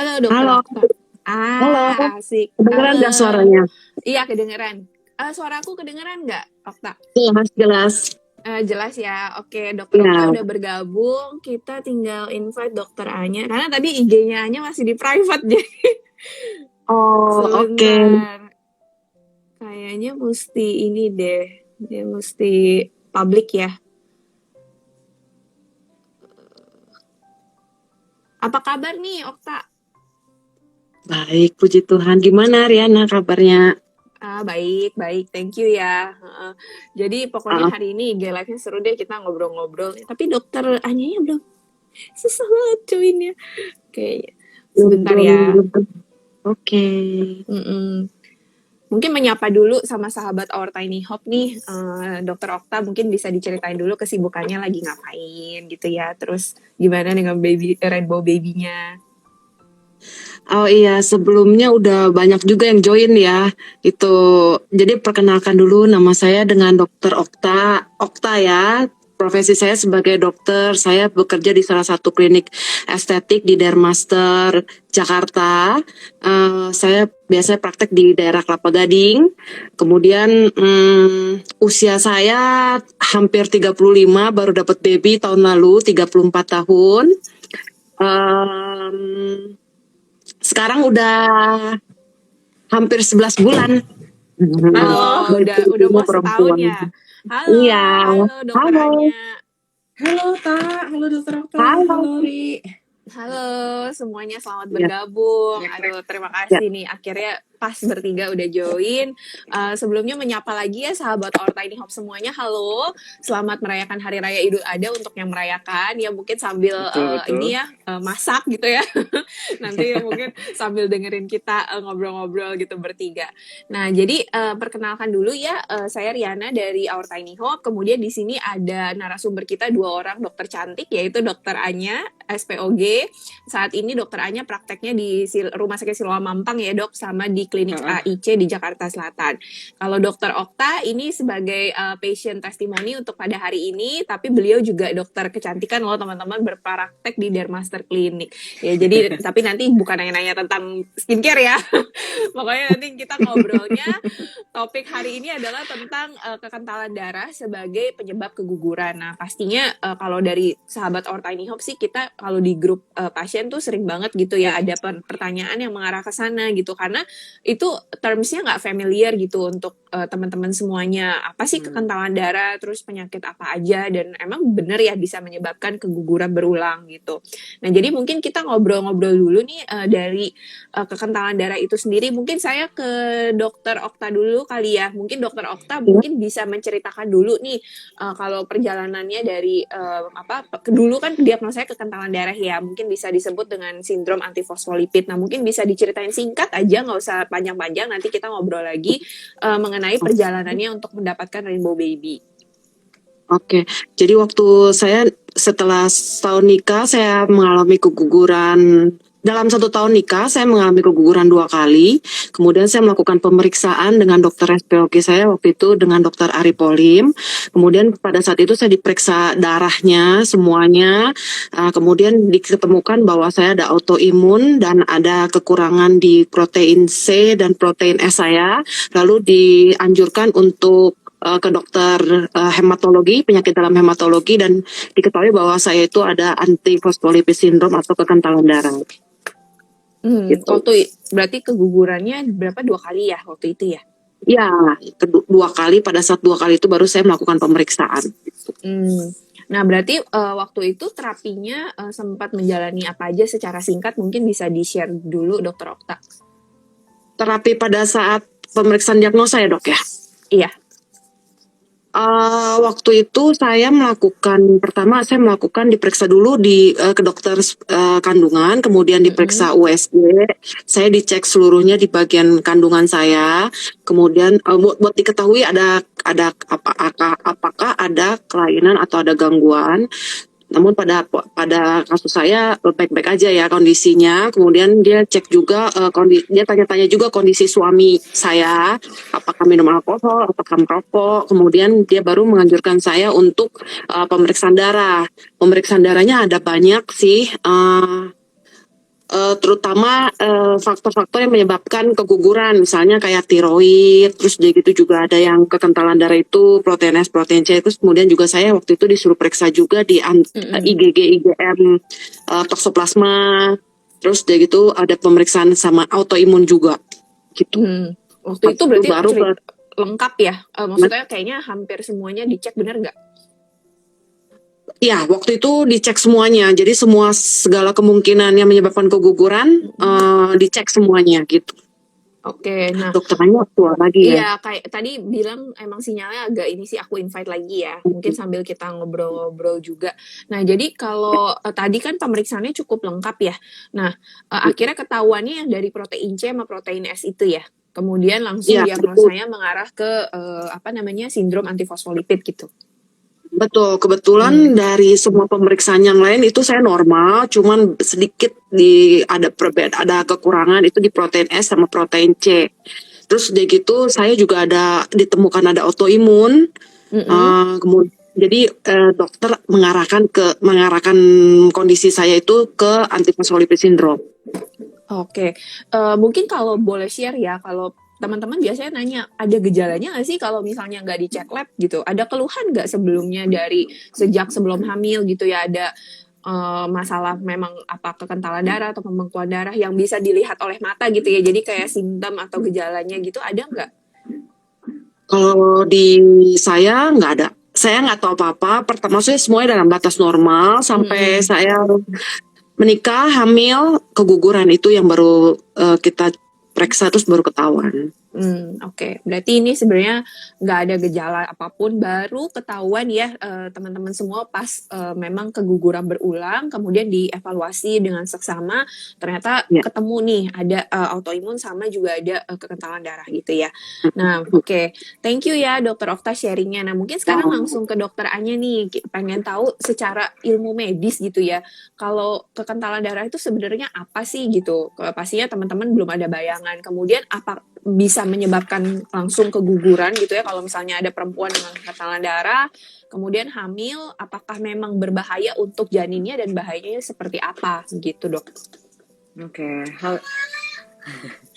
Halo Dokter Halo, Okta. halo. Asik. Kedengeran Halo. nggak suaranya? Iya kedengeran. Suaraku kedengeran nggak, Okta? Jelas, jelas. Jelas ya. Oke, Dokter Okta Ya. udah bergabung. Kita tinggal invite Dokter Anya. Karena tadi IG-nya Anya masih di private jadi Oh, oke. sebentar. Kayaknya mesti ini deh. Dia mesti public ya. Apa kabar nih, Okta? Baik, puji Tuhan. Gimana Riana kabarnya? Baik, baik. Thank you ya. Jadi pokoknya Ah, hari ini IG Live-nya seru deh kita ngobrol-ngobrol. Tapi Dokter Anyanya belum susah banget joinnya. Oke, sebentar belum, ya. belum. Oke. Mm-mm. Mungkin menyapa dulu sama sahabat Our Tiny Hope nih, Dokter Okta mungkin bisa diceritain dulu kesibukannya lagi ngapain gitu ya. Terus gimana dengan Rainbow baby-nya? Oh iya, sebelumnya udah banyak juga yang join ya. Itu, jadi perkenalkan dulu nama saya dengan Dokter Okta. Okta ya. Profesi saya sebagai dokter, saya bekerja di salah satu klinik estetik di Dermaster, Jakarta. Saya biasanya praktek di daerah Kelapa Gading. Kemudian usia saya hampir 35, baru dapat baby tahun lalu, 34 tahun. Em, Sekarang udah hampir 11 bulan. Halo, Baru udah punya mau setahun perempuan. ya. Iya. Halo Dokter Halo. Anya. Halo Tak, halo Dokter Okta, Halo. halo Ri. Halo semuanya, selamat Ya, bergabung. Aduh, terima ya. kasih nih. Akhirnya pas bertiga udah join. Sebelumnya menyapa lagi ya sahabat Our Tiny Hope semuanya. Halo, selamat merayakan Hari Raya Idul Adha untuk yang merayakan. Ya mungkin sambil Betul. ini ya masak gitu ya. Nanti mungkin sambil dengerin kita ngobrol-ngobrol gitu bertiga. Nah, jadi perkenalkan dulu ya, saya Riana dari Our Tiny Hope. Kemudian di sini ada narasumber kita dua orang dokter cantik, yaitu Dokter Anya, SPOG. Saat ini Dokter Anya prakteknya di Rumah Sakit Siloam Mampang ya dok, sama di Klinik AIC di Jakarta Selatan. Kalau Dokter Okta ini sebagai patient testimony untuk pada hari ini, tapi beliau juga dokter kecantikan loh teman-teman, berpraktek di Dermaster Clinic. Ya jadi tapi nanti bukan nanya-nanya tentang skincare ya. Pokoknya nanti kita ngobrolnya, topik hari ini adalah tentang kekentalan darah sebagai penyebab keguguran. Nah, pastinya kalau dari sahabat Our Tiny Hope sih, kita kalau di grup pasien tuh sering banget gitu ya ada pertanyaan yang mengarah ke sana gitu, karena itu termsnya nggak familiar gitu untuk teman-teman semuanya. Apa sih kekentalan darah, terus penyakit apa aja, dan emang bener ya bisa menyebabkan keguguran berulang gitu. Nah, jadi mungkin kita ngobrol-ngobrol dulu nih dari kekentalan darah itu sendiri. Mungkin saya ke Dokter Okta dulu kali ya. Mungkin Dokter Okta mungkin bisa menceritakan dulu nih kalau perjalanannya dari dulu kan diagnosanya kekentalan darah ya. Mungkin bisa disebut dengan sindrom antifosfolipid. Nah, mungkin bisa diceritain singkat aja, nggak usah panjang-panjang. Nanti kita ngobrol lagi mengenai perjalanannya untuk mendapatkan Rainbow Baby. Oke, jadi waktu saya setelah setahun nikah, saya mengalami keguguran. Dalam 1 tahun nikah, saya mengalami keguguran 2 kali. Kemudian saya melakukan pemeriksaan dengan dokter SPOG saya waktu itu dengan dokter Ari Polim. Kemudian pada saat itu saya diperiksa darahnya semuanya. Kemudian diketemukan bahwa saya ada autoimun dan ada kekurangan di protein C dan protein S saya. Lalu dianjurkan untuk ke dokter hematologi, penyakit dalam hematologi, dan diketahui bahwa saya itu ada antifosfolipid syndrome atau kekentalan darah. Gitu. Waktu berarti kegugurannya berapa, 2 kali ya waktu itu ya? Ya, 2 kali. Pada saat 2 kali itu baru saya melakukan pemeriksaan. Nah, berarti waktu itu terapinya sempat menjalani apa aja secara singkat, mungkin bisa di-share dulu Dokter Okta. Terapi pada saat pemeriksaan diagnosa ya dok ya? Iya. Waktu itu saya pertama saya melakukan diperiksa dulu ke dokter kandungan, kemudian diperiksa USG, saya dicek seluruhnya di bagian kandungan saya, kemudian buat diketahui apakah ada kelainan atau ada gangguan. Namun pada kasus saya baik-baik aja ya kondisinya. Kemudian dia cek juga dia tanya-tanya juga kondisi suami saya, apakah minum alkohol, apakah merokok. Kemudian dia baru menganjurkan saya untuk pemeriksaan darah. Pemeriksaan darahnya ada banyak sih. terutama faktor-faktor yang menyebabkan keguguran, misalnya kayak tiroid, terus udah gitu juga ada yang kekentalan darah itu protein S, protein C, terus kemudian juga saya waktu itu disuruh periksa juga di IgG, IgM, toksoplasma, terus udah gitu ada pemeriksaan sama autoimun juga, gitu. Waktu itu berarti Baru lengkap ya? Maksudnya kayaknya hampir semuanya dicek, bener nggak? ya, waktu itu dicek semuanya. Jadi segala kemungkinan yang menyebabkan keguguran dicek semuanya gitu. Oke, nah Dokternya tua lagi ya. iya kayak tadi bilang emang sinyalnya agak ini sih, aku invite lagi ya. Mungkin sambil kita ngobrol-ngobrol juga. Nah, jadi kalau tadi kan pemeriksaannya cukup lengkap ya. Nah, akhirnya ketahuannya yang dari protein C sama protein S itu ya. Kemudian langsung Iya, diagnosanya mengarah ke sindrom antifosfolipid gitu. betul. Kebetulan dari semua pemeriksaan yang lain itu saya normal, cuman sedikit ada kekurangan itu di protein S sama protein C. Terus udah gitu saya juga ditemukan ada autoimun. Kemudian jadi dokter mengarahkan kondisi saya itu ke antifosfolipid syndrome. Oke, mungkin kalau boleh share ya, kalau teman-teman biasanya nanya, ada gejalanya nggak sih kalau misalnya nggak dicek lab gitu? Ada keluhan nggak sebelumnya sejak sebelum hamil gitu ya? Ada masalah memang kekentalan darah atau pembekuan darah yang bisa dilihat oleh mata gitu ya? Jadi kayak simptom atau gejalanya gitu ada nggak? Kalau di saya nggak ada. Saya nggak tahu apa-apa. Pertama maksudnya semuanya dalam batas normal sampai saya menikah, hamil, keguguran itu yang baru kita periksa terus baru ketahuan. Oke. Berarti ini sebenarnya nggak ada gejala apapun, baru ketahuan ya teman-teman semua pas memang keguguran berulang, kemudian dievaluasi dengan seksama, ternyata ketemu nih ada autoimun sama juga ada kekentalan darah gitu ya. Nah, oke. Thank you ya Dokter Okta sharingnya. Nah, mungkin sekarang langsung ke Dokter Anya nih, pengen tahu secara ilmu medis gitu ya, kalau kekentalan darah itu sebenarnya apa sih gitu? Pastinya teman-teman belum ada bayangan. Kemudian apa bisa menyebabkan langsung keguguran gitu ya kalau misalnya ada perempuan dengan kekentalan darah, kemudian hamil, apakah memang berbahaya untuk janinnya dan bahayanya seperti apa gitu, Dok? Oke,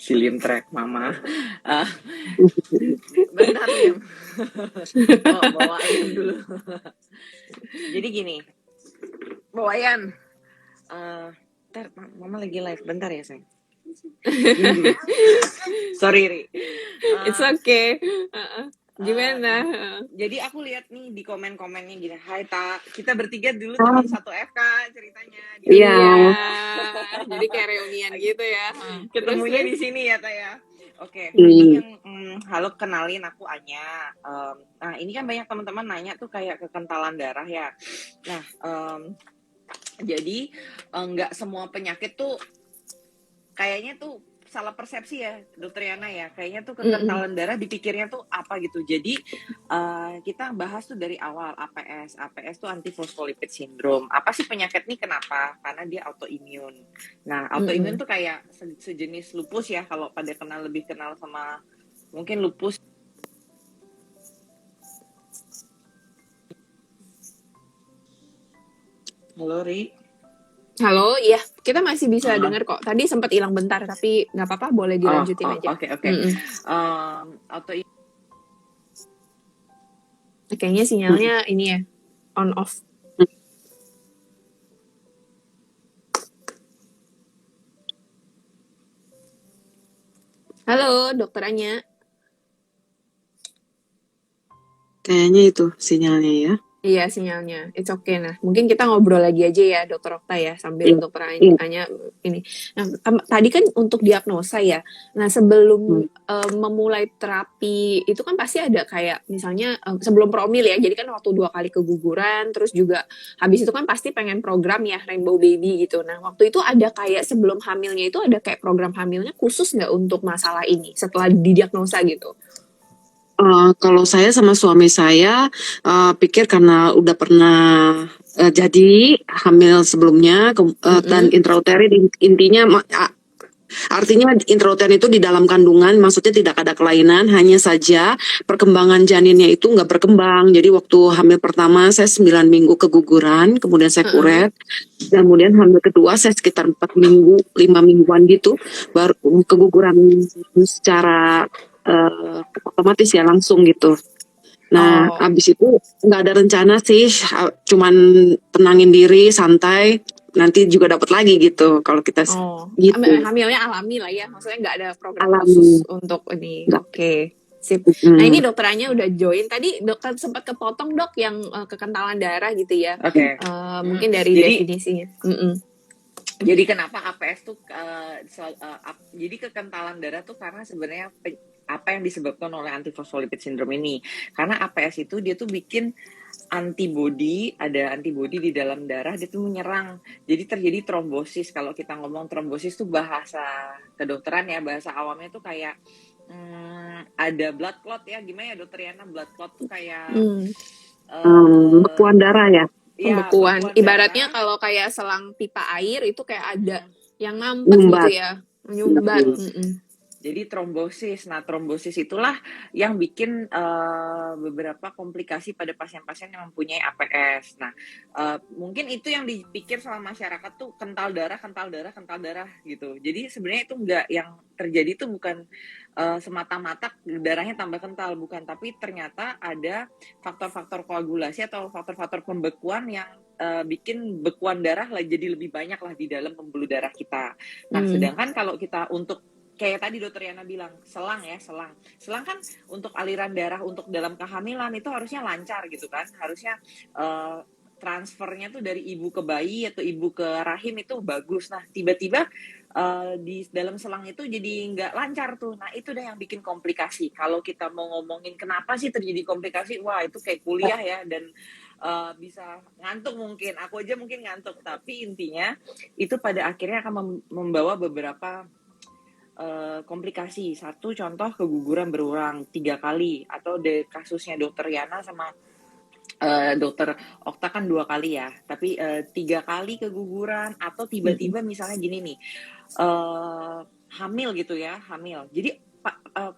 silin track mama. Bentar Lim. Bawa ayam dulu. Jadi gini, bawa ayam. Ntar mama lagi live, bentar ya sayang. Sorry Ri. It's okay. Gimana? Jadi aku lihat nih di komen-komennya gini, Hai Ta, kita bertiga dulu teman satu FK ceritanya. Iya. Jadi kayak reunian gitu ya. Ketemunya di sini ya Ta ya. Oke, ini yang halo, kenalin aku Anya. Nah ini kan banyak teman-teman nanya tuh kayak kekentalan darah ya. Nah jadi nggak semua penyakit tuh kayaknya tuh salah persepsi ya Dokter Yana ya, kayaknya tuh kekentalan darah dipikirnya tuh apa gitu. Jadi kita bahas tuh dari awal APS tuh antifosfolipid syndrome. Apa sih penyakit nih, kenapa? Karena dia autoimun. Nah autoimun tuh kayak sejenis lupus ya, kalau pada lebih kenal sama mungkin lupus. Halo Ri. Halo, iya, kita masih bisa dengar kok. Tadi sempat hilang bentar, tapi nggak apa-apa, boleh dilanjutin aja. Oke. Autoimun. Kayaknya sinyalnya ini ya, on off. Halo, Dokter Anya. Kayaknya itu sinyalnya ya. Iya, sinyalnya. It's okay. Nah, mungkin kita ngobrol lagi aja ya, Dokter Okta ya, sambil Dokter Anya ini. Nah, tadi kan untuk diagnosa ya. Nah, sebelum memulai terapi, itu kan pasti ada kayak, misalnya sebelum promil ya, jadi kan waktu 2 kali keguguran, terus juga habis itu kan pasti pengen program ya, Rainbow Baby gitu. Nah, waktu itu ada kayak sebelum hamilnya itu ada kayak program hamilnya khusus nggak untuk masalah ini, setelah didiagnosa gitu? Kalau saya sama suami saya pikir karena udah pernah jadi hamil sebelumnya dan intrauterin, intinya Artinya intrauterin itu di dalam kandungan, maksudnya tidak ada kelainan, hanya saja perkembangan janinnya itu nggak berkembang. Jadi waktu hamil pertama saya 9 minggu keguguran, kemudian saya Heeh. kuret, dan kemudian hamil kedua saya sekitar 4 minggu, 5 mingguan gitu, baru keguguran secara otomatis ya langsung gitu. Nah, Oh, abis itu nggak ada rencana sih, cuman tenangin diri, santai, nanti juga dapat lagi gitu. Kalau kita oh, gitu, hamilnya alami lah ya, maksudnya nggak ada program alami. khusus untuk ini. Nggak. Oke, sip. Nah ini Mm, dokterannya udah join. Tadi dokter sempat kepotong dok yang kekentalan darah gitu ya. Oke. Mungkin dari Jadi definisinya. Mm-mm. kenapa APS tuh jadi kekentalan darah tuh karena sebenarnya apa yang disebabkan oleh antifosfolipid syndrome ini. Karena APS itu dia tuh bikin ada antibodi di dalam darah, dia tuh menyerang. Jadi terjadi trombosis. Kalau kita ngomong trombosis tuh bahasa kedokteran ya, bahasa awamnya tuh kayak ada blood clot ya. Gimana ya dokter Yana, blood clot tuh kayak Hmm. eh Bekuan darah ya. ya Pembekuan. bekuan Ibaratnya darah. kalau kayak selang pipa air itu kayak ada Mm-mm. yang ngampet gitu Nyumbat. ya, menyumbat. Mm-mm. Jadi trombosis. Nah, trombosis itulah yang bikin beberapa komplikasi pada pasien-pasien yang mempunyai APS. Nah, mungkin itu yang dipikir sama masyarakat tuh kental darah, kental darah, kental darah gitu. Jadi sebenarnya itu enggak, yang terjadi itu bukan semata-mata darahnya tambah kental, bukan. Tapi ternyata ada faktor-faktor koagulasi atau faktor-faktor pembekuan yang bikin bekuan darah lah jadi lebih banyak lah di dalam pembuluh darah kita. Nah, Hmm. sedangkan kalau kita untuk kayak tadi dokter Yana bilang, selang kan untuk aliran darah untuk dalam kehamilan itu harusnya lancar gitu kan, harusnya transfernya tuh dari ibu ke bayi atau ibu ke rahim itu bagus. Nah, tiba-tiba di dalam selang itu jadi nggak lancar tuh. Nah, itu dah yang bikin komplikasi. Kalau kita mau ngomongin kenapa sih terjadi komplikasi, wah itu kayak kuliah ya, dan bisa ngantuk mungkin. Aku aja mungkin ngantuk, tapi intinya itu pada akhirnya akan membawa beberapa komplikasi. Satu contoh, keguguran berulang 3 kali, atau kasusnya dokter Yana sama dokter Okta kan 2 kali ya, tapi 3 kali keguguran, atau tiba-tiba misalnya gini nih, hamil gitu ya, hamil. Jadi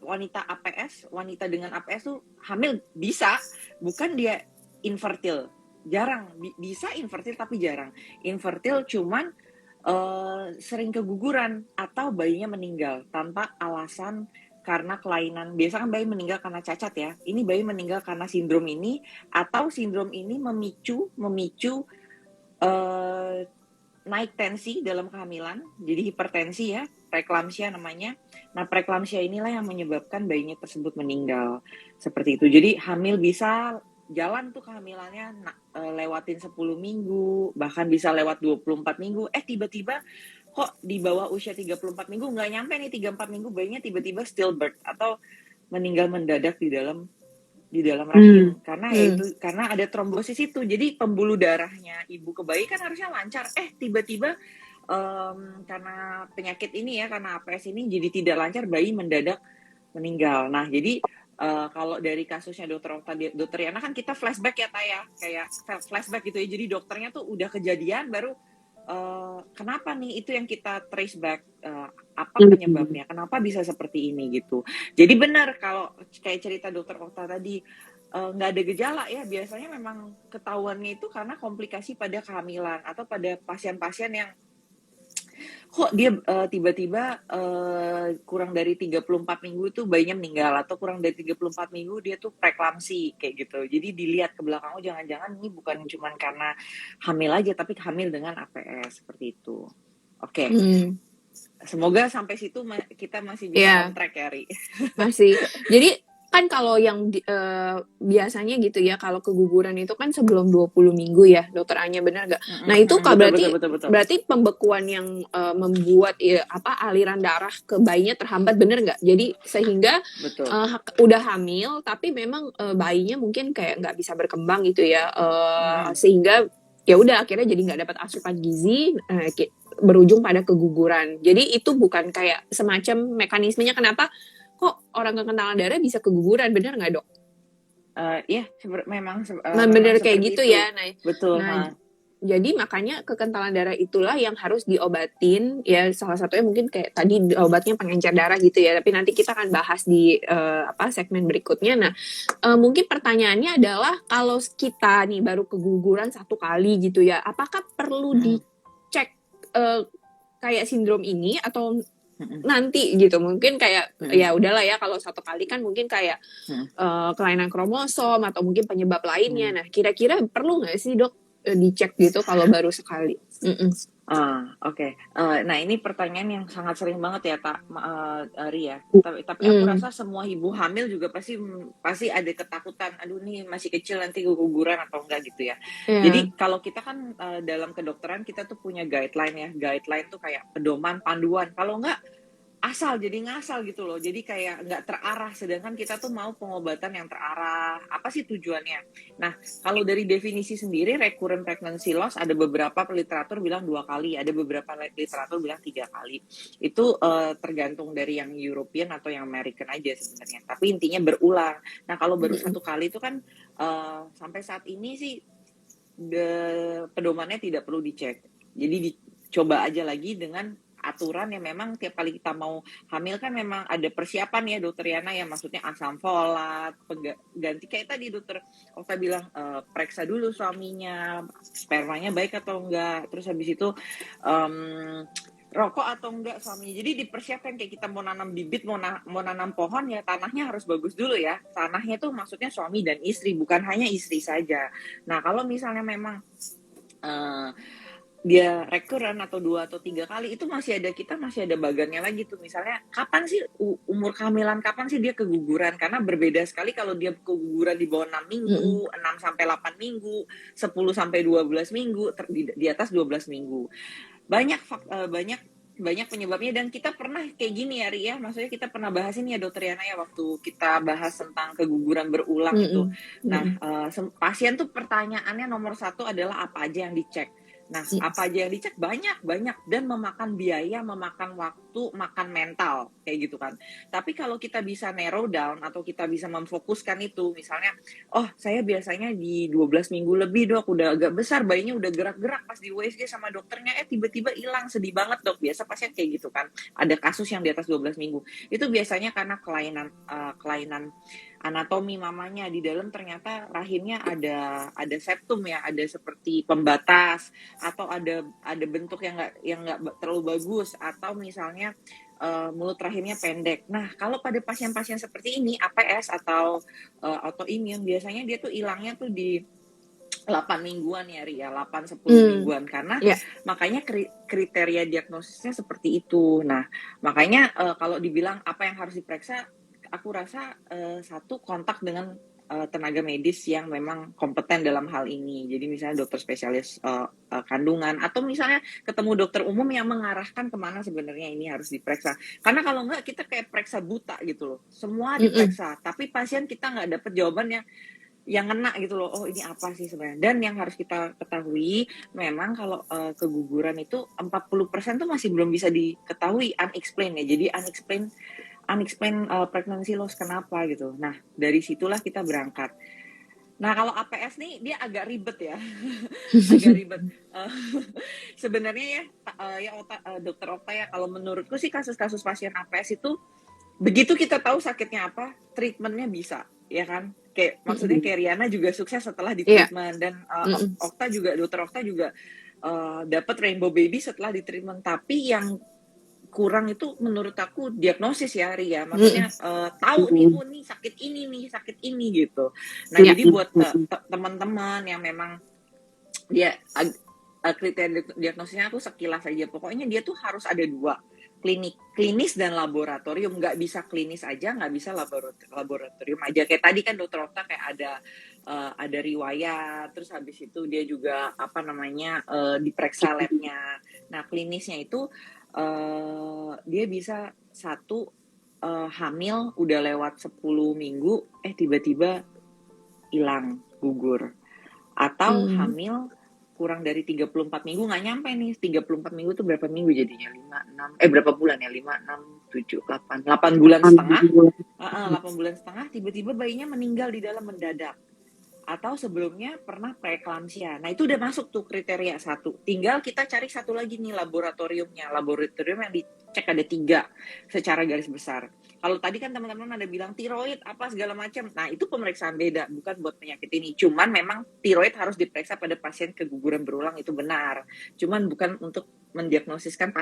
wanita dengan APS tuh hamil bisa, bukan dia infertil. Jarang, bisa infertil tapi jarang. Infertil cuman sering keguguran atau bayinya meninggal tanpa alasan karena kelainan. Biasa kan bayi meninggal karena cacat ya. Ini bayi meninggal karena sindrom ini, atau sindrom ini memicu naik tensi dalam kehamilan. Jadi hipertensi ya, preeklamsia namanya. Nah, preeklamsia inilah yang menyebabkan bayinya tersebut meninggal. Seperti itu. Jadi hamil bisa jalan tuh kehamilannya, lewatin 10 minggu, bahkan bisa lewat 24 minggu. Tiba-tiba kok di bawah usia 34 minggu, nggak nyampe nih 34 minggu, bayinya tiba-tiba stillbirth atau meninggal mendadak di dalam rahim. Karena yaitu karena ada trombosis itu. Jadi pembuluh darahnya ibu ke bayi kan harusnya lancar. Tiba-tiba karena penyakit ini ya, karena APS ini jadi tidak lancar, bayi mendadak meninggal. Nah, jadi kalau dari kasusnya dokter Yana kan kita flashback ya Taya, kayak flashback gitu ya. Jadi dokternya tuh udah kejadian baru kenapa nih, itu yang kita trace back, apa penyebabnya, kenapa bisa seperti ini gitu. Jadi benar kalau kayak cerita dokter Okta tadi, nggak ada gejala ya, biasanya memang ketahuannya itu karena komplikasi pada kehamilan atau pada pasien-pasien yang kok dia tiba-tiba kurang dari 34 minggu itu bayinya meninggal, atau kurang dari 34 minggu dia tuh preeklamsi kayak gitu. Jadi dilihat ke belakang, oh jangan-jangan ini bukan cuma karena hamil aja, tapi hamil dengan APS, seperti itu. Oke. Semoga sampai situ kita masih bisa on track ya, Ri. Masih. Jadi kan kalau yang biasanya gitu ya, kalau keguguran itu kan sebelum 20 minggu ya, dokter Anya, benar nggak? Nah itu Betul. berarti pembekuan yang membuat aliran darah ke bayinya terhambat, bener nggak? Jadi sehingga udah hamil tapi memang bayinya mungkin kayak nggak bisa berkembang gitu ya, sehingga ya udah akhirnya jadi nggak dapat asupan gizi, berujung pada keguguran. Jadi itu bukan kayak semacam mekanismenya kenapa kok orang kekentalan darah bisa keguguran, benar nggak dok? Iya, memang benar kayak seperti gitu itu. ya. Betul. Jadi makanya kekentalan darah itulah yang harus diobatin, ya salah satunya mungkin kayak tadi obatnya pengencer darah gitu ya, tapi nanti kita akan bahas di segmen berikutnya. Nah, mungkin pertanyaannya adalah kalau kita nih baru keguguran 1 kali gitu ya, apakah perlu dicek kayak sindrom ini atau nanti gitu? Mungkin kayak ya udahlah ya kalau 1 kali kan mungkin kayak kelainan kromosom atau mungkin penyebab lainnya. Nah, kira-kira perlu nggak sih dok dicek gitu kalau baru sekali? Oke. Nah ini pertanyaan yang sangat sering banget ya Ria. Tapi aku rasa semua ibu hamil juga pasti ada ketakutan. Aduh nih masih kecil nanti keguguran atau enggak gitu ya. Jadi kalau kita kan dalam kedokteran kita tuh punya guideline ya. Guideline tuh kayak pedoman, panduan. Kalau enggak asal jadi ngasal gitu loh. Jadi kayak nggak terarah. Sedangkan kita tuh mau pengobatan yang terarah. Apa sih tujuannya? Nah, kalau dari definisi sendiri, recurrent pregnancy loss ada beberapa literatur bilang 2 kali, ada beberapa literatur bilang 3 kali. Itu tergantung dari yang European atau yang American aja sebenarnya. Tapi intinya berulang. Nah, kalau baru 1 kali itu kan sampai saat ini sih pedomannya tidak perlu dicek. Jadi dicoba aja lagi dengan aturan yang memang tiap kali kita mau hamil kan memang ada persiapan ya dokter Yana ya, maksudnya asam folat, ganti kayak tadi dokter Okta bilang periksa dulu suaminya, spermanya baik atau enggak, terus habis itu rokok atau enggak suaminya. Jadi dipersiapkan kayak kita mau nanam bibit, mau nanam pohon ya tanahnya harus bagus dulu ya. Tanahnya tuh maksudnya suami dan istri, bukan hanya istri saja. Nah kalau misalnya memang dia recurrent atau 2 atau 3 kali itu masih ada bagannya lagi tuh, misalnya kapan sih umur kehamilan, kapan sih dia keguguran, karena berbeda sekali kalau dia keguguran di bawah 6 minggu, 6 sampai 8 minggu, 10 sampai 12 minggu, di atas 12 minggu. Banyak penyebabnya, dan kita pernah kayak gini ya Ria, maksudnya kita pernah bahas ini ya dokter Yana ya, waktu kita bahas tentang keguguran berulang itu. Nah, pasien tuh pertanyaannya nomor 1 adalah apa aja yang dicek. Nah, apa aja yang dicek? Banyak, dan memakan biaya, memakan waktu, makan mental, kayak gitu kan. Tapi kalau kita bisa narrow down atau kita bisa memfokuskan itu, misalnya, oh saya biasanya di 12 minggu lebih dok, udah agak besar, bayinya udah gerak-gerak pas di USG sama dokternya, tiba-tiba hilang, sedih banget dok. Biasa pasien kayak gitu kan. Ada kasus yang di atas 12 minggu. Itu biasanya karena kelainan anatomi mamanya, di dalam ternyata rahimnya ada septum ya, ada seperti pembatas, atau ada bentuk yang nggak terlalu bagus, atau misalnya mulut rahimnya pendek. Nah, kalau pada pasien-pasien seperti ini, APS atau autoimun, biasanya dia tuh hilangnya tuh di 8 mingguan ya Ria, 8-10 mingguan, karena makanya kriteria diagnosisnya seperti itu. Nah, makanya kalau dibilang apa yang harus diperiksa, aku rasa 1 kontak dengan tenaga medis yang memang kompeten dalam hal ini. Jadi misalnya dokter spesialis kandungan, atau misalnya ketemu dokter umum yang mengarahkan kemana sebenarnya ini harus diperiksa. Karena kalau enggak kita kayak periksa buta gitu loh, semua diperiksa, tapi pasien kita nggak dapet jawaban yang ngena gitu loh. Oh ini apa sih sebenarnya? Dan yang harus kita ketahui, memang kalau keguguran itu 40% tuh masih belum bisa diketahui, unexplained ya. Jadi unexplained pregnancy loss, kenapa gitu. Nah, dari situlah kita berangkat. Nah, kalau APS nih dia agak ribet ya. Agak ribet. Sebenarnya ya dokter Okta ya, kalau menurutku sih kasus-kasus pasien APS itu begitu kita tahu sakitnya apa, treatmentnya bisa, ya kan? Kayak maksudnya kayak Riana juga sukses setelah di treatment, dan dokter Okta juga dapat rainbow baby setelah di treatment. Tapi yang kurang itu menurut aku diagnosis ya Ria, maksudnya tahu nih sakit ini gitu. Nah jadi buat teman-teman yang memang dia kriteria diagnosisnya aku sekilas aja, pokoknya dia tuh harus ada 2, klinis dan laboratorium. Nggak bisa klinis aja, nggak bisa laboratorium aja. Kayak tadi kan dokter Okta kayak ada riwayat, terus habis itu dia juga diperiksa labnya. Nah klinisnya itu dia bisa 1 hamil udah lewat 10 minggu, tiba-tiba hilang, gugur. Atau hamil kurang dari 34 minggu, nggak nyampe nih, 34 minggu tuh berapa minggu jadinya? 5, 6, berapa bulan ya? 5, 6, 7, 8 bulan setengah. 8 bulan setengah, tiba-tiba bayinya meninggal di dalam mendadak. atau sebelumnya pernah preeklamsia. Nah, itu udah masuk tuh kriteria satu. Tinggal kita cari satu lagi nih laboratoriumnya. Laboratorium yang dicek ada 3 secara garis besar. Kalau tadi kan teman-teman ada bilang tiroid apa segala macam. Nah, itu pemeriksaan beda, bukan buat penyakit ini. Cuman memang tiroid harus diperiksa pada pasien keguguran berulang, itu benar. Cuman bukan untuk mendiagnosiskan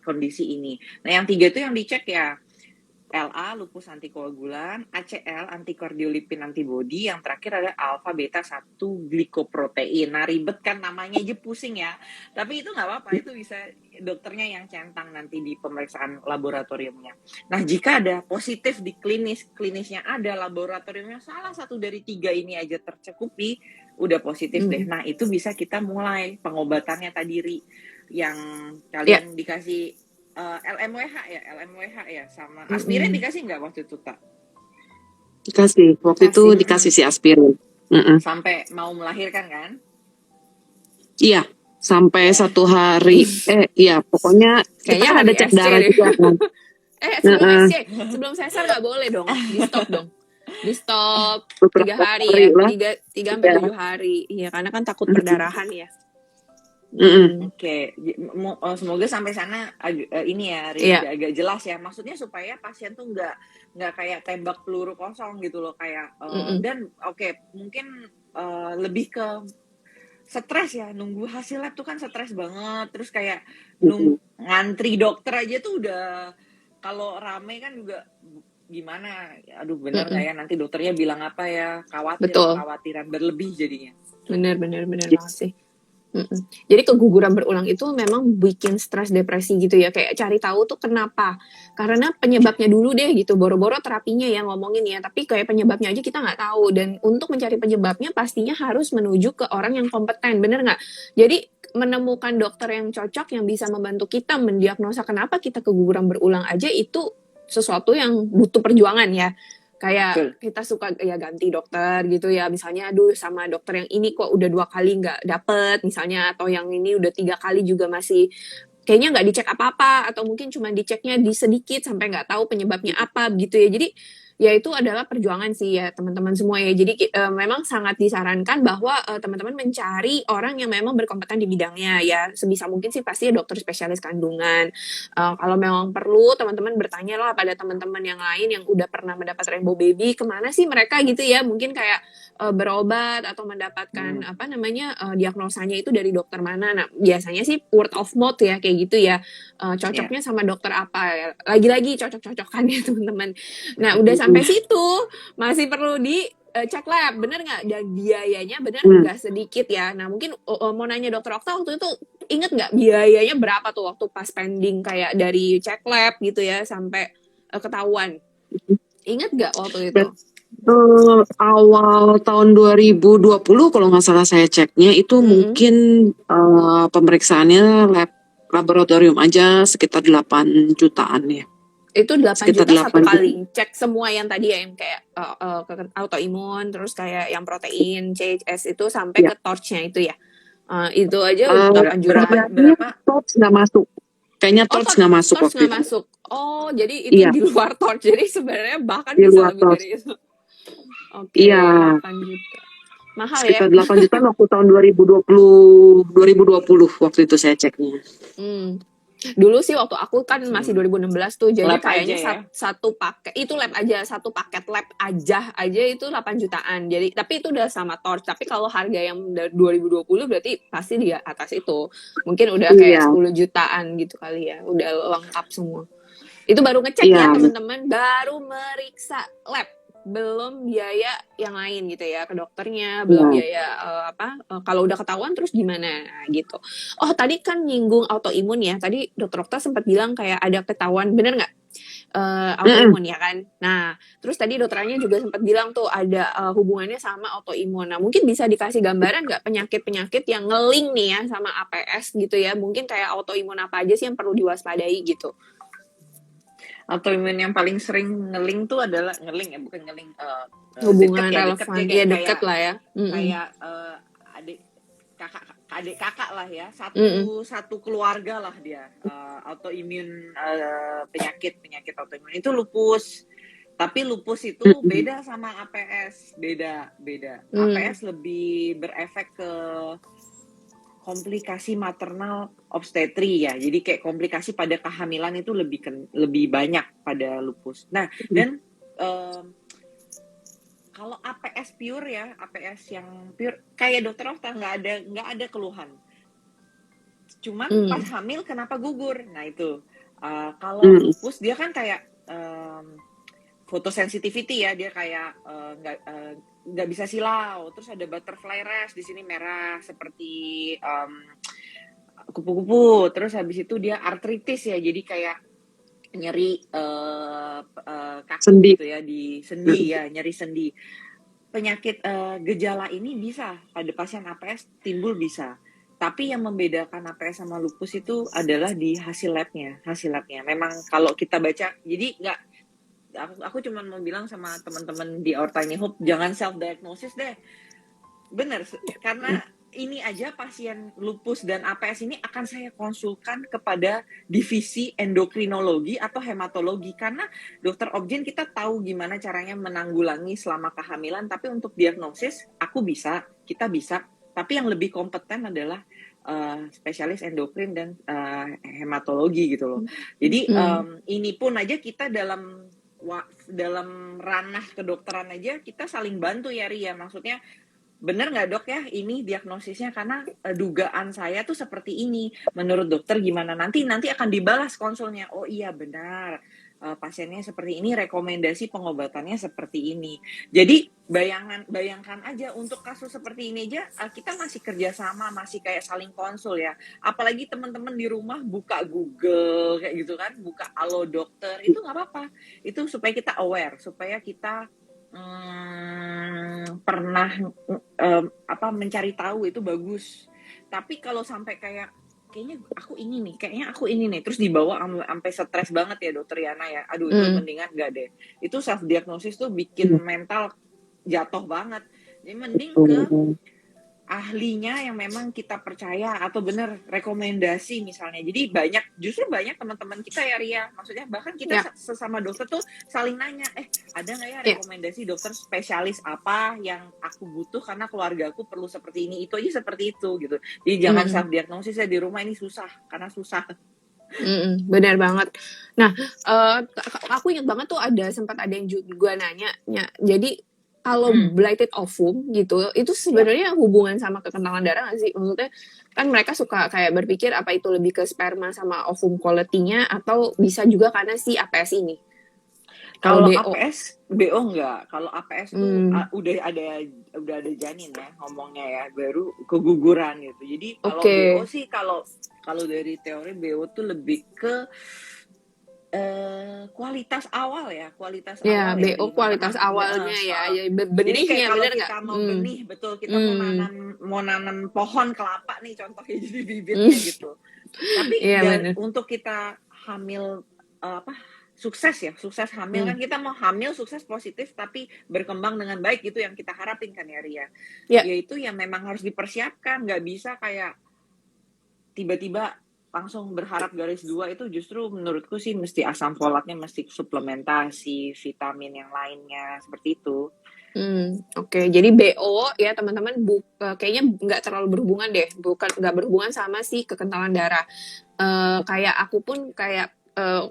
kondisi ini. Nah, yang 3 itu yang dicek ya LA lupus antikoagulan, ACL antikardiolipin antibody, yang terakhir ada alfa beta 1 glikoprotein. Nah, ribet kan namanya aja pusing ya. Tapi itu nggak apa-apa, itu bisa dokternya yang centang nanti di pemeriksaan laboratoriumnya. Nah, jika ada positif di klinisnya ada, laboratoriumnya salah satu dari 3 ini aja tercukupi, udah positif deh. Nah, itu bisa kita mulai pengobatannya tadi, Ri, yang kalian dikasih LMWH ya, sama aspirin dikasih nggak waktu itu, Kak? Dikasih. Waktu itu dikasih si aspirin. Sampai mau melahirkan kan? Iya, sampai 1 hari. Iya, pokoknya kita Kayaknya kan ada hari cek SC darah deh. juga kan. Sebelum SC, sebelum sesar nggak boleh dong, di stop dong. Di stop 3 Beberapa hari hari ya, lah. 3 sampai 7 hari. Iya, karena kan takut perdarahan ya. Oke, semoga sampai sana ini ya, agak jelas ya. Maksudnya supaya pasien tuh nggak kayak tembak peluru kosong gitu loh, kayak dan mungkin lebih ke stres ya, nunggu hasil lab tuh kan stres banget. Terus kayak ngantri dokter aja tuh udah, kalau rame kan juga gimana, aduh bener nggak ya nanti dokternya bilang apa ya, kekhawatiran berlebih jadinya. Bener banget sih. Jadi keguguran berulang itu memang bikin stres, depresi gitu ya, kayak cari tahu tuh kenapa, karena penyebabnya dulu deh gitu, boro-boro terapinya ya ngomongin ya, tapi kayak penyebabnya aja kita nggak tahu. Dan untuk mencari penyebabnya pastinya harus menuju ke orang yang kompeten, bener nggak? Jadi menemukan dokter yang cocok yang bisa membantu kita mendiagnosa kenapa kita keguguran berulang aja itu sesuatu yang butuh perjuangan ya. Kayak kita suka ya ganti dokter gitu ya, misalnya aduh sama dokter yang ini kok udah 2 kali nggak dapet misalnya, atau yang ini udah 3 kali juga masih kayaknya nggak dicek apa-apa, atau mungkin cuma diceknya di sedikit sampai nggak tahu penyebabnya apa gitu ya. Jadi ya itu adalah perjuangan sih ya teman-teman semua ya. Jadi memang sangat disarankan bahwa teman-teman mencari orang yang memang berkompeten di bidangnya ya. Sebisa mungkin sih pasti dokter spesialis kandungan. Kalau memang perlu teman-teman bertanya lah pada teman-teman yang lain yang udah pernah mendapat rainbow baby, kemana sih mereka gitu ya. Mungkin kayak berobat atau mendapatkan diagnosanya itu dari dokter mana. Nah biasanya sih word of mouth ya kayak gitu ya. Cocoknya sama dokter apa ya. Lagi-lagi cocok-cocokan ya teman-teman. Nah udah sampai situ masih perlu cek lab, bener nggak? Dan biayanya bener nggak sedikit ya. Nah mungkin mau nanya dokter Okta waktu itu inget nggak biayanya berapa tuh waktu pas pending kayak dari cek lab gitu ya sampai ketahuan? Inget nggak waktu itu? Awal tahun 2020 kalau nggak salah saya ceknya itu mungkin pemeriksaannya laboratorium aja sekitar 8 jutaan ya. Itu 8 sekitar juta 8 satu kali cek semua yang tadi ya, yang kayak autoimun, terus kayak yang protein CHS itu sampai ke torchnya itu ya. Itu aja 8 juta. Berapa? Torch nggak masuk. Kayaknya torch nggak masuk torch waktu nggak itu. masuk. Oh, jadi itu di luar torch. Jadi sebenarnya bahkan Di bisa luar lebih torch. dari itu. Oke, 8 juta. Mahal sekitar ya. 8 juta waktu tahun 2020 waktu itu saya ceknya. Dulu sih waktu aku kan masih 2016 tuh, jadi Lab kayaknya aja ya? satu paket itu lab aja, satu paket lab aja itu 8 jutaan. Jadi tapi itu udah sama torch. Tapi kalau harga yang 2020 berarti pasti di atas itu. Mungkin udah kayak 10 jutaan gitu kali ya, udah lengkap semua. Itu baru ngecek ya teman-teman, baru meriksa lab, belum biaya yang lain gitu ya, ke dokternya, belum biaya kalau udah ketahuan terus gimana gitu. Oh tadi kan nyinggung autoimun ya, tadi dokter Okta sempat bilang kayak ada ketahuan, bener nggak? Autoimun ya kan. Nah terus tadi dokternya juga sempat bilang tuh ada hubungannya sama autoimun. Nah mungkin bisa dikasih gambaran nggak penyakit-penyakit yang ngeling nih ya sama APS gitu ya, mungkin kayak autoimun apa aja sih yang perlu diwaspadai gitu. Autoimun yang paling sering ngeling tuh adalah ngeling ya, bukan ngeling hubungan deket relevan ya, deket lah ya. Kayak adik kakak lah ya, satu keluarga lah dia autoimun, penyakit autoimun itu lupus, Tapi lupus itu Mm-mm. beda sama APS, beda. Hmm. APS lebih berefek ke komplikasi maternal obstetri ya. Jadi kayak komplikasi pada kehamilan itu lebih banyak pada lupus. Nah, dan kalau APS pure ya, APS yang pure kayak dokter Okta nggak ada keluhan. Cuman pas hamil kenapa gugur? Nah itu kalau lupus dia kan kayak photosensitivity ya, dia kayak nggak bisa silau, terus ada butterfly rash di sini merah seperti kupu-kupu, terus habis itu dia artritis ya, jadi kayak nyeri kaku Sendi. gitu ya di sendi ya, nyeri sendi. Penyakit gejala ini bisa pada pasien APS timbul bisa. Tapi yang membedakan APS sama lupus itu adalah di hasil labnya. Memang kalau kita baca, jadi nggak, aku cuma mau bilang sama teman-teman di Our Tiny Hope, jangan self diagnosis deh. Bener, karena ini aja pasien lupus dan APS ini akan saya konsulkan kepada divisi endokrinologi atau hematologi, karena dokter obgyn kita tahu gimana caranya menanggulangi selama kehamilan, tapi untuk diagnosis kita bisa, tapi yang lebih kompeten adalah spesialis endokrin dan hematologi gitu loh. Jadi ini pun aja kita dalam ranah kedokteran aja kita saling bantu ya Ria, maksudnya bener nggak dok ya ini diagnosisnya, karena dugaan saya tuh seperti ini, menurut dokter gimana, nanti akan dibalas konsulnya, oh iya benar pasiennya seperti ini, rekomendasi pengobatannya seperti ini. Jadi bayangkan aja untuk kasus seperti ini aja kita masih kerjasama, masih kayak saling konsul ya, apalagi teman-teman di rumah buka Google kayak gitu kan, buka Halo Dokter, itu nggak apa-apa, itu supaya kita aware, supaya kita pernah mencari tahu, itu bagus. Tapi kalau sampai kayaknya aku ini nih, terus dibawa sampai stres banget ya dokter Yana ya, aduh itu mendingan enggak deh, itu self diagnosis tuh bikin mental jatuh banget. Jadi mending ke ahlinya yang memang kita percaya, atau bener rekomendasi misalnya. Jadi justru banyak teman-teman kita ya Ria, maksudnya bahkan kita sesama dokter tuh saling nanya, ada nggak ya rekomendasi dokter spesialis apa yang aku butuh karena keluarga aku perlu seperti ini, itu aja seperti itu gitu. Jadi jangan self diagnosis ya di rumah, ini susah, karena susah. Benar banget. Nah, aku ingat banget tuh sempat ada yang juga nanya, jadi kalau blighted ovum gitu, itu sebenarnya hubungan sama kekentalan darah nggak sih? Maksudnya kan mereka suka kayak berpikir apa itu lebih ke sperma sama ovum quality-nya, atau bisa juga karena si APS ini? Kalau APS, BO enggak. Kalau APS tuh udah ada janin ya ngomongnya ya, baru keguguran gitu. Jadi kalau BO sih, kalau dari teori BO tuh lebih ke kualitas awal ya, ya, BO kualitas awalnya ya, benihnya. Jadi kayak kalau bener kita nggak? mau benih, betul, kita mau nanam pohon kelapa nih contohnya, jadi bibitnya gitu. Tapi untuk kita hamil sukses hamil kan, kita mau hamil sukses positif tapi berkembang dengan baik, gitu yang kita harapin kan ya Ria. Yaitu yang memang harus dipersiapkan, nggak bisa kayak tiba-tiba langsung berharap garis 2, itu justru menurutku sih mesti asam folatnya mesti suplementasi, vitamin yang lainnya, seperti itu. Oke. Jadi BO ya teman-teman, kayaknya nggak terlalu berhubungan deh, nggak berhubungan sama si kekentalan darah. Kayak aku pun kayak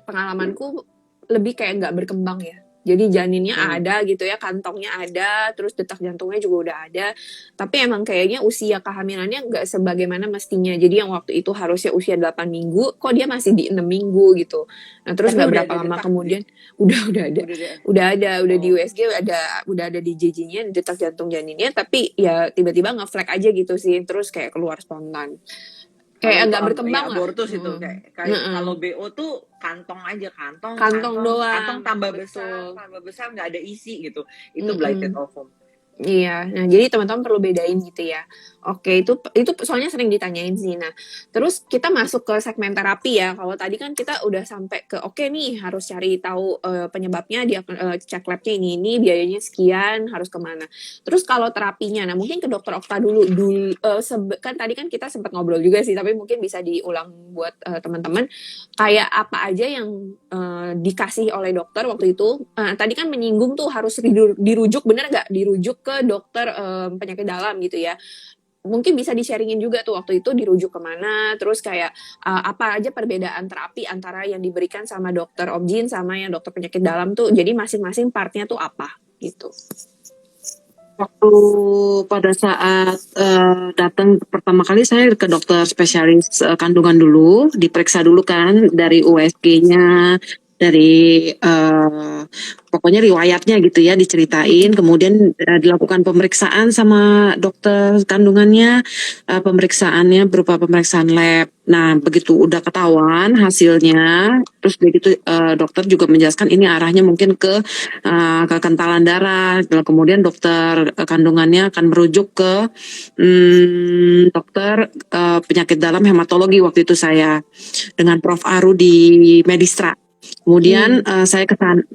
pengalamanku lebih kayak nggak berkembang ya. Jadi janinnya ada gitu ya, kantongnya ada, terus detak jantungnya juga udah ada. Tapi emang kayaknya usia kehamilannya nggak sebagaimana mestinya. Jadi yang waktu itu harusnya usia 8 minggu, kok dia masih di 6 minggu gitu. Nah terus nggak berapa lama kemudian, udah di USG, udah ada di JJ-nya, detak jantung janinnya, tapi ya tiba-tiba nge-flag aja gitu sih, terus kayak keluar spontan. Kayak nggak berkembang lah. Abortus itu kayak kalau BO tuh kantong doang, kantong tambah besar nggak ada isi gitu, itu blighted ovum. Iya, nah jadi teman-teman perlu bedain gitu ya. Oke, itu soalnya sering ditanyain sih. Nah, terus kita masuk ke segmen terapi ya. Kalau tadi kan kita udah sampai ke oke nih harus cari tahu penyebabnya, dia cek labnya ini, biayanya sekian, harus kemana. Terus kalau terapinya, nah mungkin ke dokter Okta dulu, kan tadi kan kita sempat ngobrol juga sih, tapi mungkin bisa diulang buat teman-teman. Kayak apa aja yang dikasih oleh dokter waktu itu. Tadi kan menyinggung tuh harus dirujuk, bener nggak? Dirujuk ke dokter penyakit dalam gitu ya. Mungkin bisa di-sharingin juga tuh waktu itu dirujuk kemana, terus kayak apa aja perbedaan terapi antara yang diberikan sama dokter obgyn sama yang dokter penyakit dalam tuh. Jadi masing-masing partnya tuh apa gitu. Waktu pada saat datang pertama kali saya ke dokter spesialis kandungan dulu, diperiksa dulu kan dari USG-nya, dari pokoknya riwayatnya gitu ya diceritain, kemudian dilakukan pemeriksaan sama dokter kandungannya, pemeriksaannya berupa pemeriksaan lab. Nah begitu udah ketahuan hasilnya, terus begitu dokter juga menjelaskan ini arahnya mungkin ke kekentalan darah. Kemudian dokter kandungannya akan merujuk ke dokter penyakit dalam hematologi waktu itu saya dengan Prof Aru di Medistra. Kemudian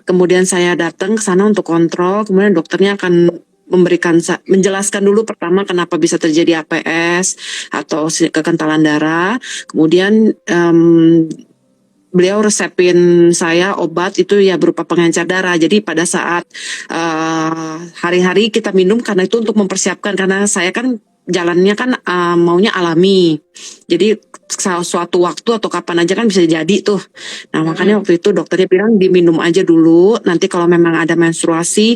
kemudian saya datang ke sana untuk kontrol. Kemudian dokternya akan menjelaskan dulu pertama kenapa bisa terjadi APS atau kekentalan darah. Kemudian beliau resepin saya obat itu ya berupa pengencer darah. Jadi pada saat hari-hari kita minum karena itu untuk mempersiapkan, karena saya kan jalannya kan maunya alami. Jadi suatu waktu atau kapan aja kan bisa jadi tuh. Nah makanya waktu itu dokternya bilang diminum aja dulu. Nanti kalau memang ada menstruasi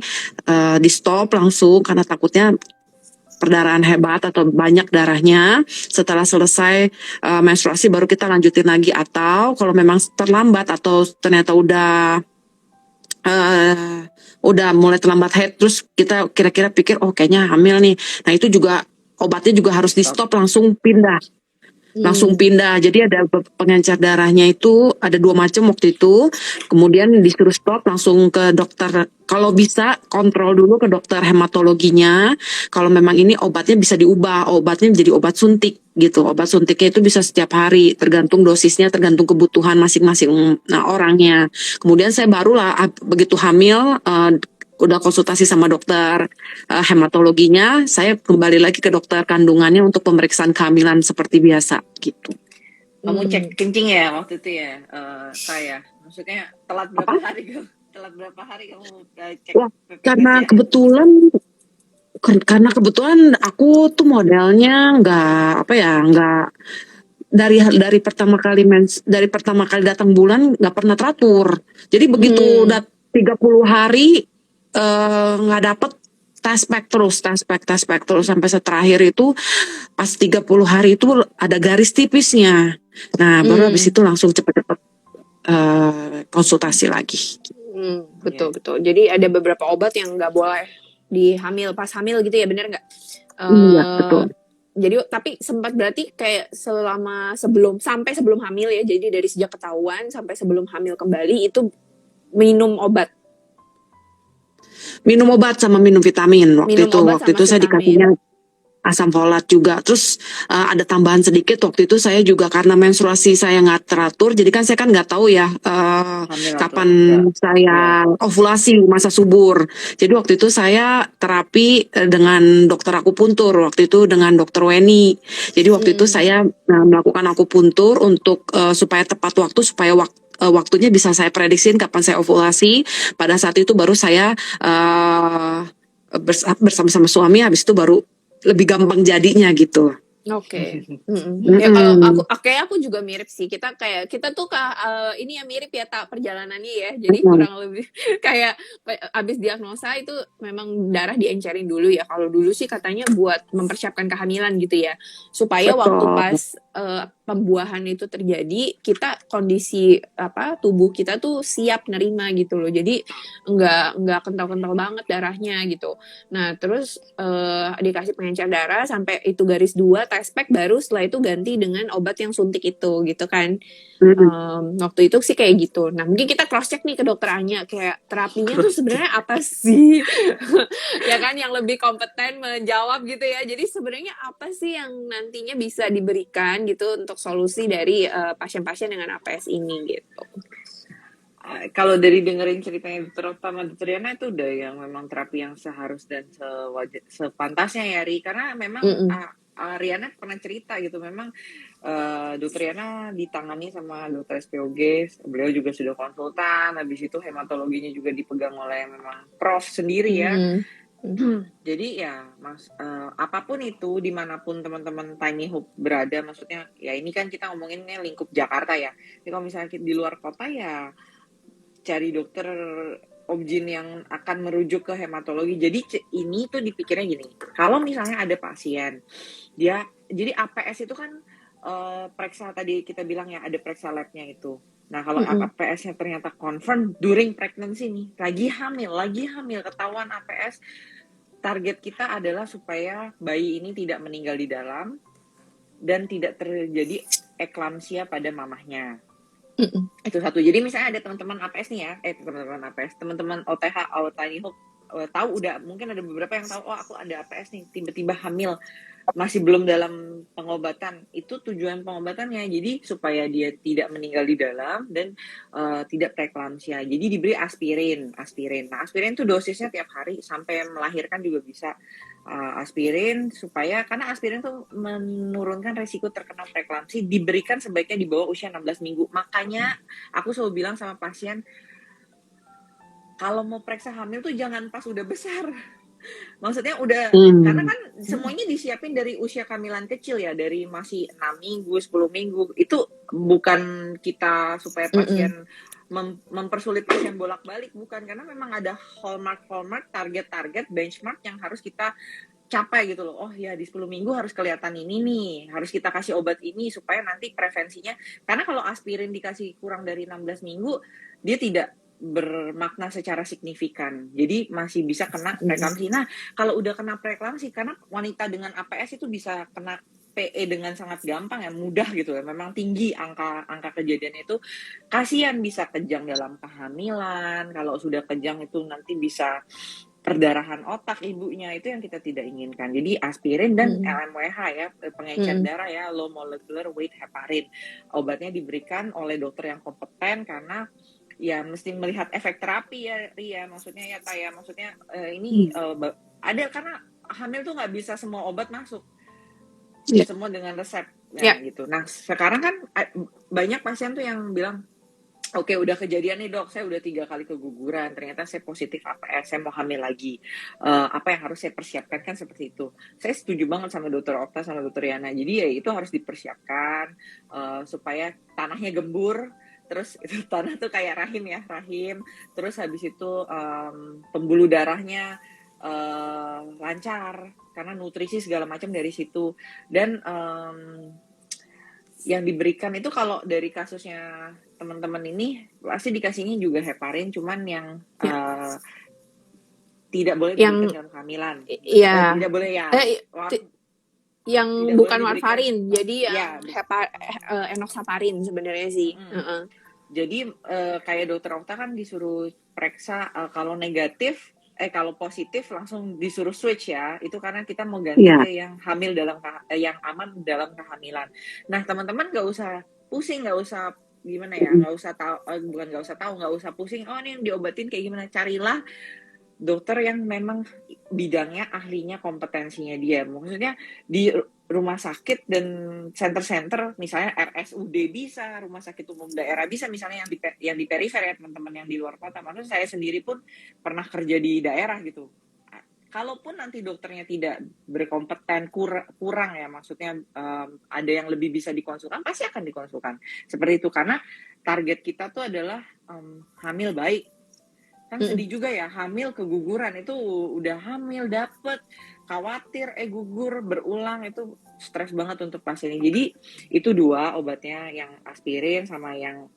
di stop langsung karena takutnya perdarahan hebat atau banyak darahnya. Setelah selesai menstruasi baru kita lanjutin lagi, atau kalau memang terlambat atau ternyata udah mulai terlambat head, terus kita kira-kira pikir oh kayaknya hamil nih. Nah itu juga obatnya juga harus di stop, langsung pindah. Jadi ada pengencer darahnya itu ada 2 macam waktu itu. Kemudian disuruh stop, langsung ke dokter, kalau bisa kontrol dulu ke dokter hematologinya. Kalau memang ini obatnya bisa diubah, obatnya menjadi obat suntik gitu. Obat suntiknya itu bisa setiap hari, tergantung dosisnya, tergantung kebutuhan masing-masing orangnya. Kemudian saya barulah begitu hamil, udah konsultasi sama dokter hematologinya, saya kembali lagi ke dokter kandungannya untuk pemeriksaan kehamilan seperti biasa gitu. Kamu cek kencing ya waktu itu ya, saya. Maksudnya telat berapa hari? Telat berapa hari kamu cek? Wah, karena kebetulan aku tuh modelnya nggak dari pertama kali datang bulan nggak pernah teratur. Jadi begitu udah 30 hari nggak dapet, tes pack terus sampai terakhir itu pas 30 hari itu ada garis tipisnya. Nah baru habis itu langsung cepet-cepet konsultasi lagi. Betul. Jadi ada beberapa obat yang nggak boleh pas hamil gitu ya, bener nggak? Iya betul. Jadi tapi sempat berarti kayak sampai sebelum hamil ya, jadi dari sejak ketahuan sampai sebelum hamil kembali itu minum obat sama minum vitamin waktu itu saya vitamin. dikasihnya asam folat juga. Terus ada tambahan sedikit waktu itu saya juga karena menstruasi saya nggak teratur, jadi kan saya kan nggak tahu ya kapan saya ovulasi, masa subur. Jadi waktu itu saya terapi dengan dokter akupuntur, waktu itu dengan dokter Weni. Jadi waktu itu saya melakukan akupuntur untuk supaya tepat waktu, supaya waktunya bisa saya prediksiin kapan saya ovulasi. Pada saat itu baru saya bersama suami, habis itu baru lebih gampang jadinya gitu. Oke. Ya kalau aku juga mirip sih. Kita tuh ini ya mirip ya perjalanannya ya. Jadi kurang lebih kayak abis diagnosa itu memang darah diencerin dulu ya. Kalau dulu sih katanya buat mempersiapkan kehamilan gitu ya. Supaya waktu pas pembuahan itu terjadi, kita kondisi tubuh kita tuh siap nerima gitu loh. Jadi nggak kental-kental banget darahnya gitu. Nah, terus dikasih pengencer darah sampai itu garis 2 tespek, baru setelah itu ganti dengan obat yang suntik itu gitu kan. Waktu itu sih kayak gitu. Nah, mungkin kita cross check nih ke dokter Anya, kayak terapinya tuh sebenarnya apa sih? Ya kan, yang lebih kompeten menjawab gitu ya. Jadi sebenarnya apa sih yang nantinya bisa diberikan gitu untuk solusi dari pasien-pasien dengan APS ini gitu. Kalau dari dengerin ceritanya terutama Dokter Yana itu udah yang memang terapi yang seharus dan sepantasnya ya Ri, karena memang Riana pernah cerita gitu, memang Dokter Yana ditangani sama dokter SPOG, beliau juga sudah konsultan, habis itu hematologinya juga dipegang oleh memang prof sendiri ya. Jadi ya mas, apapun itu dimanapun teman-teman Tiny Hope berada, maksudnya ya ini kan kita ngomonginnya lingkup Jakarta ya. Jadi kalau misalnya di luar kota ya cari dokter obgyn yang akan merujuk ke hematologi. Jadi ini tuh dipikirnya gini, kalau misalnya ada pasien dia, jadi APS itu kan periksa tadi kita bilang ya, ada periksa labnya itu. Nah kalau APS-nya ternyata confirm during pregnancy nih, lagi hamil ketahuan APS, target kita adalah supaya bayi ini tidak meninggal di dalam dan tidak terjadi eklamsia pada mamahnya. Itu satu. Jadi misalnya ada teman-teman APS nih ya, teman-teman OTH, Tiny Hope, tahu udah, mungkin ada beberapa yang tahu, oh aku ada APS nih, tiba-tiba hamil, masih belum dalam pengobatan. Itu tujuan pengobatannya, jadi supaya dia tidak meninggal di dalam dan tidak preeklamsia. Jadi diberi aspirin. Nah aspirin itu dosisnya tiap hari sampai melahirkan juga bisa. Aspirin supaya, karena aspirin tuh menurunkan resiko terkena preeklamsi, diberikan sebaiknya di bawah usia 16 minggu. Makanya aku selalu bilang sama pasien, kalau mau periksa hamil tuh jangan pas udah besar. Maksudnya udah, karena kan semuanya disiapin dari usia kehamilan kecil ya, dari masih 6 minggu, 10 minggu. Itu bukan kita supaya pasien mempersulit pasien bolak-balik, bukan, karena memang ada hallmark, target-target, benchmark yang harus kita capai gitu loh. Oh ya, di 10 minggu harus kelihatan ini nih, harus kita kasih obat ini supaya nanti prevensinya, karena kalau aspirin dikasih kurang dari 16 minggu, dia tidak bermakna secara signifikan. Jadi masih bisa kena preeklamsi. Nah, kalau udah kena preeklamsi, karena wanita dengan APS itu bisa kena PE dengan sangat gampang ya, mudah gitu ya. Memang tinggi angka kejadiannya itu. Kasihan, bisa kejang dalam kehamilan. Kalau sudah kejang itu nanti bisa perdarahan otak ibunya, itu yang kita tidak inginkan. Jadi aspirin dan LMWH ya, pengencer darah ya, low molecular weight heparin. Obatnya diberikan oleh dokter yang kompeten, karena ya mesti melihat efek terapi ya Ria, maksudnya ya Taya, maksudnya ini ada, karena hamil tuh nggak bisa semua obat masuk, semua dengan resep gitu. Nah sekarang kan banyak pasien tuh yang bilang, oke, udah kejadian nih dok, saya udah 3 kali keguguran, ternyata saya positif APS, saya mau hamil lagi. Apa yang harus saya persiapkan, kan seperti itu. Saya setuju banget sama dokter Okta, sama dokter Yana. Jadi ya itu harus dipersiapkan supaya tanahnya gembur. Terus itu tanah tuh kayak rahim. Terus habis itu pembuluh darahnya lancar, karena nutrisi segala macam dari situ. Dan yang diberikan itu, kalau dari kasusnya teman-teman ini pasti dikasihnya juga heparin, cuman yang tidak boleh diberikan dalam kehamilan. Iya. Tidak boleh ya. Yang bukan warfarin, jadi yang enoxaparin sebenarnya sih. Jadi kayak dokter Okta kan disuruh periksa, kalau negatif, kalau positif langsung disuruh switch ya. Itu karena kita mau ganti ke yang hamil dalam yang aman dalam kehamilan. Nah teman-teman nggak usah pusing, nggak usah gimana ya, nggak usah pusing. Oh ini yang diobatin kayak gimana? Carilah dokter yang memang bidangnya, ahlinya, kompetensinya dia. Maksudnya di rumah sakit dan center-center, misalnya RSUD bisa, rumah sakit umum daerah bisa, misalnya yang di perifer ya teman-teman, yang di luar kota. Maksudnya saya sendiri pun pernah kerja di daerah gitu. Kalaupun nanti dokternya tidak berkompeten, kurang ya, maksudnya ada yang lebih bisa dikonsulkan, pasti akan dikonsulkan. Seperti itu, karena target kita tuh adalah hamil baik. Kan sedih juga ya, hamil keguguran, itu udah hamil dapet khawatir, gugur, berulang, itu stres banget untuk pasiennya. Jadi itu 2 obatnya, yang aspirin sama yang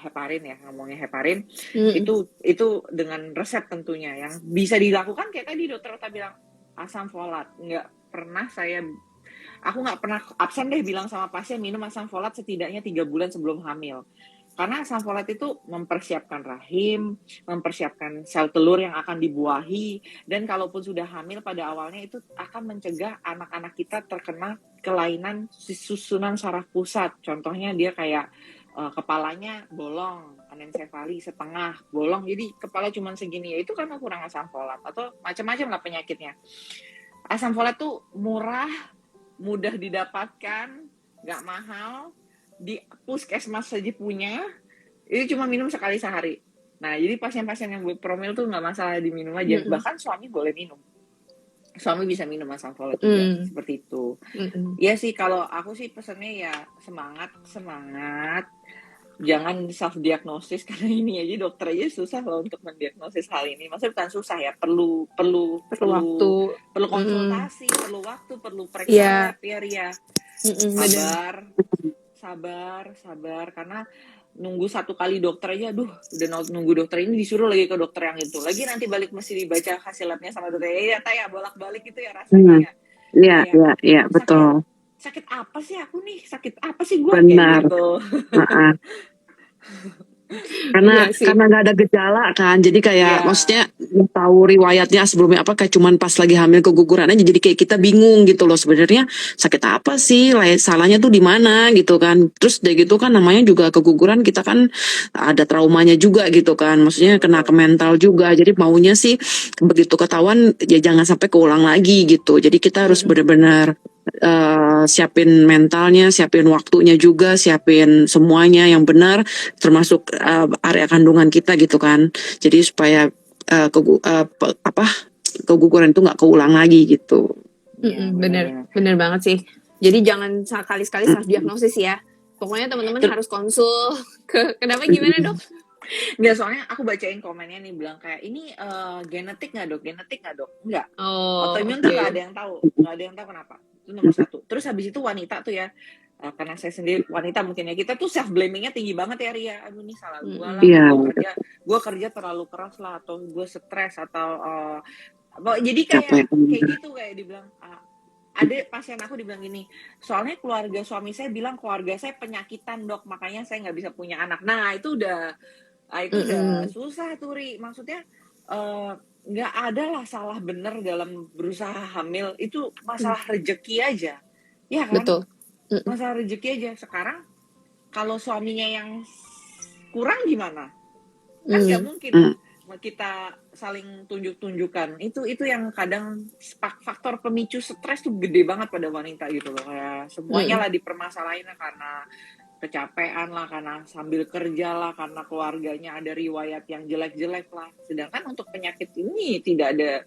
heparin ya, ngomongnya heparin. Itu dengan resep tentunya, yang bisa dilakukan kayak tadi dokter Ota bilang, asam folat. Aku nggak pernah absen deh bilang sama pasien minum asam folat setidaknya 3 bulan sebelum hamil. Karena asam folat itu mempersiapkan rahim, mempersiapkan sel telur yang akan dibuahi, dan kalaupun sudah hamil pada awalnya itu akan mencegah anak-anak kita terkena kelainan susunan saraf pusat. Contohnya dia kayak kepalanya bolong, anencefali setengah bolong, jadi kepala cuma segini, ya itu karena kurang asam folat, atau macam-macam lah penyakitnya. Asam folat tuh murah, mudah didapatkan, nggak mahal, di puskesmas saja punya, itu cuma minum sekali sehari. Nah, jadi pasien-pasien yang promil tuh nggak masalah diminum aja. Bahkan suami boleh minum. Suami bisa minum asam folat juga, seperti itu. Ya sih, kalau aku sih pesannya ya semangat. Jangan self diagnosis, karena ini aja dokter aja susah loh untuk mendiagnosis hal ini. Maksudnya bukan susah ya, perlu waktu, konsultasi, perlu waktu, perlu periksa lab ya Ria. Sabar, karena nunggu 1 kali dokter aja, udah nunggu dokter ini disuruh lagi ke dokter yang itu lagi, nanti balik mesti dibaca hasil labnya sama dokter ya, bolak-balik gitu ya rasanya. Iya, betul. Sakit apa sih aku nih? Sakit apa sih gue? Benar. Kayak gitu. Karena nggak ada gejala kan, jadi kayak maksudnya tahu riwayatnya sebelumnya apa, kayak cuman pas lagi hamil keguguran aja, jadi kayak kita bingung gitu loh sebenarnya sakit apa sih, salahnya tuh di mana gitu kan. Terus dari gitu kan namanya juga keguguran, kita kan ada traumanya juga gitu kan, maksudnya kena ke mental juga, jadi maunya sih begitu ketahuan ya jangan sampai keulang lagi gitu. Jadi kita harus benar-benar siapin mentalnya, siapin waktunya juga, siapin semuanya yang benar, termasuk area kandungan kita gitu kan. Jadi supaya keguguran itu nggak keulang lagi gitu. Bener banget sih. Jadi jangan sekali-sekali self diagnosis ya. Pokoknya teman-teman harus konsul kenapa, gimana dok? Nggak, soalnya aku bacain komennya nih, bilang kayak ini genetik nggak dok? Nggak. Autoimun tuh nggak ada yang tahu, kenapa. Itu nomor 1. Terus habis itu wanita tuh ya, karena saya sendiri wanita mungkin ya, kita tuh self blamingnya tinggi banget ya Ria. Aduh, ini salah gue lah, gue kerja terlalu keras lah, atau gue stres, atau jadi kayak gitu, kayak dibilang ada pasien aku dibilang gini, soalnya keluarga suami saya bilang keluarga saya penyakitan dok, makanya saya nggak bisa punya anak. Nah itu udah susah tuh Ri. Maksudnya nggak ada lah salah benar dalam berusaha hamil, itu masalah rezeki aja, ya kan? Betul. Masalah rezeki aja. Sekarang kalau suaminya yang kurang gimana? Kan nggak mungkin kita saling tunjuk-tunjukkan. Itu yang kadang faktor pemicu stres tuh gede banget pada wanita gitu loh. Kayak semuanya lah dipermasalahin karena kecapean lah, karena sambil kerja lah, karena keluarganya ada riwayat yang jelek-jelek lah. Sedangkan untuk penyakit ini tidak ada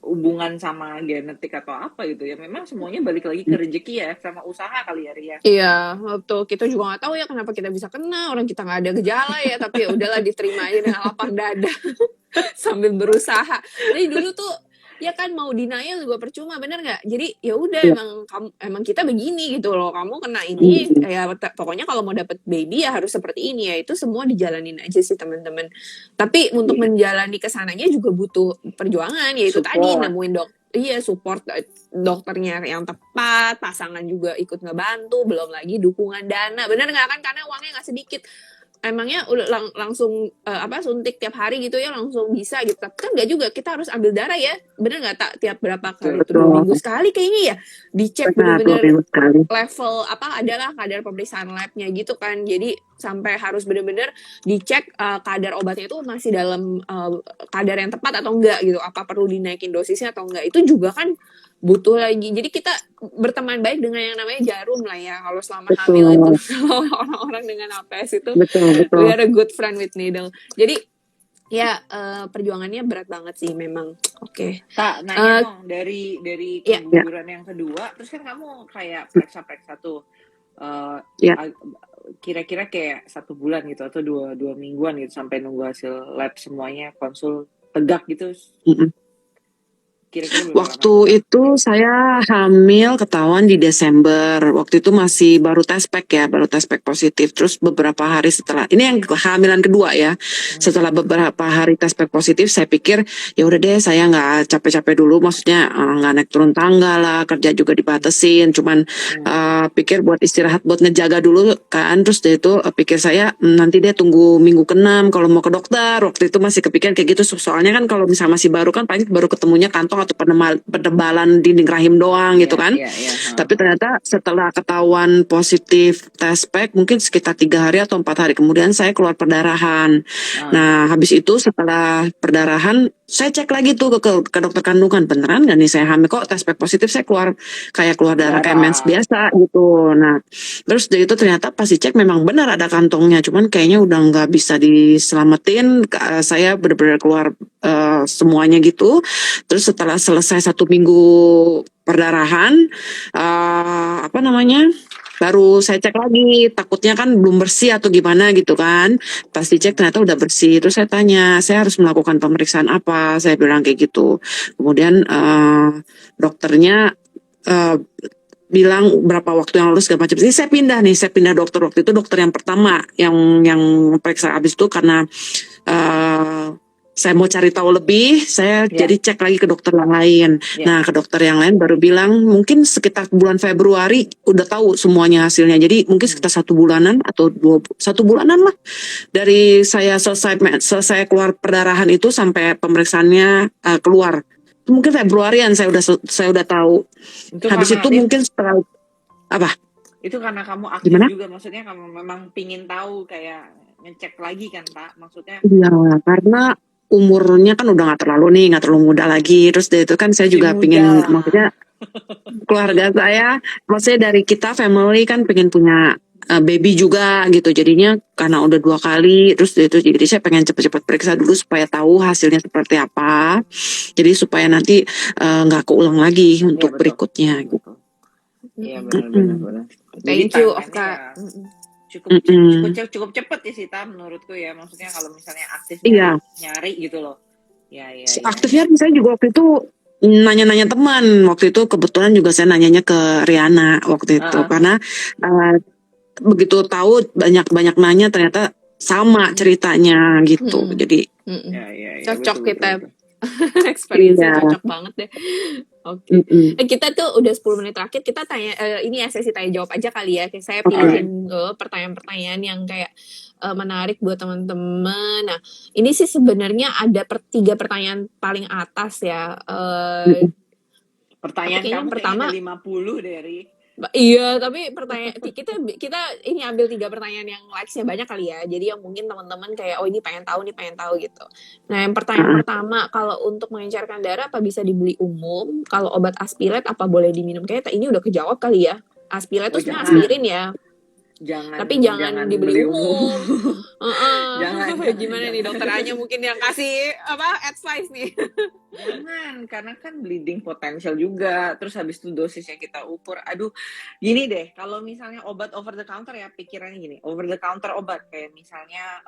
hubungan sama genetik atau apa gitu ya. Memang semuanya balik lagi ke rezeki ya, sama usaha kali ya Ria. Iya, betul. Kita juga nggak tahu ya kenapa kita bisa kena, orang kita nggak ada gejala ya, tapi ya udahlah diterima aja dengan lapang dada sambil berusaha. Jadi dulu tuh ya kan mau denial juga percuma, bener nggak? Jadi ya udah emang kita begini gitu loh, kamu kena ini ya pokoknya kalau mau dapet baby ya harus seperti ini ya. Itu semua dijalanin aja sih teman-teman. Tapi untuk menjalani kesananya juga butuh perjuangan, yaitu tadi nemuin support dokternya yang tepat, pasangan juga ikut ngebantu, belum lagi dukungan dana, bener nggak kan? Karena uangnya nggak sedikit. Emangnya udah langsung suntik tiap hari gitu ya langsung bisa gitu, tapi kan nggak juga, kita harus ambil darah ya, bener nggak tak tiap berapa kali itu 2 minggu sekali kayaknya ya, dicek bener-bener level adalah kadar pemeriksaan labnya gitu kan. Jadi sampai harus bener-bener dicek kadar obatnya itu masih dalam kadar yang tepat atau enggak gitu, apa perlu dinaikin dosisnya atau enggak, itu juga kan butuh lagi. Jadi kita berteman baik dengan yang namanya jarum lah ya kalau selama hamil itu. Orang-orang dengan APS itu we are a good friend with needle. Jadi ya perjuangannya berat banget sih memang. Oke. Tak nanya dong, dari keguguran yang kedua, terus kan kamu kayak periksa tuh kira-kira kayak 1 bulan gitu atau 2 mingguan gitu sampai nunggu hasil lab semuanya, konsul tegak gitu. Kira-kira bulan berapa? Waktu itu saya hamil ketahuan di Desember. Waktu itu masih baru tes pack ya, baru tes pack positif. Terus beberapa hari setelah, ini yang kehamilan kedua ya. Setelah beberapa hari tes pack positif, saya pikir ya udah deh, saya nggak capek-capek dulu. Maksudnya nggak naik turun tangga lah, kerja juga dibatasin. Cuman pikir buat istirahat, buat ngejaga dulu kan. Terus dia itu pikir saya nanti dia tunggu minggu ke-6 kalau mau ke dokter. Waktu itu masih kepikiran kayak gitu. Soalnya kan kalau misalnya masih baru kan paling baru ketemunya kantong atau penebalan dinding rahim doang gitu kan. Tapi ternyata setelah ketahuan positif tes pack mungkin sekitar 3 hari atau 4 hari kemudian saya keluar perdarahan. Nah habis itu setelah perdarahan saya cek lagi tuh ke dokter kandungan, beneran gak nih saya hamil, kok tes pack positif saya keluar darah kayak mens biasa gitu. Nah terus dari itu ternyata pas dicek memang benar ada kantongnya, cuman kayaknya udah nggak bisa diselamatin. Saya benar-benar keluar semuanya gitu. Terus setelah selesai 1 minggu perdarahan, baru saya cek lagi, takutnya kan belum bersih atau gimana gitu kan. Pas dicek ternyata udah bersih. Terus saya tanya, saya harus melakukan pemeriksaan apa? Saya bilang kayak gitu. Kemudian dokternya bilang berapa waktu yang lalu segala macam. Ini saya pindah dokter. Waktu itu dokter yang pertama yang periksa abis itu karena saya mau cari tahu lebih, saya jadi cek lagi ke dokter yang lain. Nah, ke dokter yang lain baru bilang mungkin sekitar bulan Februari udah tahu semuanya hasilnya. Jadi mungkin sekitar 1 bulanan atau 1 bulanan lah dari saya selesai keluar perdarahan itu sampai pemeriksaannya keluar. Itu mungkin Februarian saya udah tahu. Habis itu mungkin setelah apa? Itu karena kamu aktif juga, maksudnya kamu memang pingin tahu kayak ngecek lagi kan Pak, maksudnya? Iya, karena umurnya kan udah nggak terlalu muda lagi. Terus dari itu kan saya juga pingin, maksudnya keluarga saya, maksudnya dari kita family kan pengen punya baby juga gitu. Jadinya karena udah 2 kali, terus dari itu jadi saya pengen cepet-cepet periksa dulu supaya tahu hasilnya seperti apa. Jadi supaya nanti nggak keulang lagi untuk berikutnya gitu. Iya benar. Thank you Oka. Cukup cepet ya sih Tam, menurutku ya, maksudnya kalau misalnya aktif nyari gitu loh. Aktifnya saya juga waktu itu nanya-nanya teman. Waktu itu kebetulan juga saya nanyanya ke Riana waktu itu karena begitu tahu banyak nanya ternyata sama ceritanya gitu. Jadi cocok kita. Experience cocok banget deh. Oke. Kita tuh udah 10 menit terakhir, kita tanya ini ya sesi tanya jawab aja kali ya. Saya pilihin pertanyaan-pertanyaan yang kayak menarik buat teman-teman. Nah, ini sih sebenarnya ada 3 pertanyaan paling atas ya. Pertanyaan kamu pertama 50 dari iya, tapi pertanyaan kita ini ambil 3 pertanyaan yang likes-nya banyak kali ya. Jadi yang mungkin teman-teman kayak ini pengen tahu gitu. Nah, yang pertanyaan pertama, kalau untuk mengencerkan darah apa bisa dibeli umum? Kalau obat aspirat apa boleh diminum? Kayaknya ini udah kejawab kali ya. Aspirat itu sebenarnya aspirin ya. Tapi jangan dibeli umum. Jangan. Gimana nih dokter Anya mungkin yang kasih advice nih. Jangan, karena kan bleeding potential juga. Terus habis itu dosisnya kita ukur. Aduh, gini deh, kalau misalnya obat over the counter ya pikirannya gini, over the counter obat kayak misalnya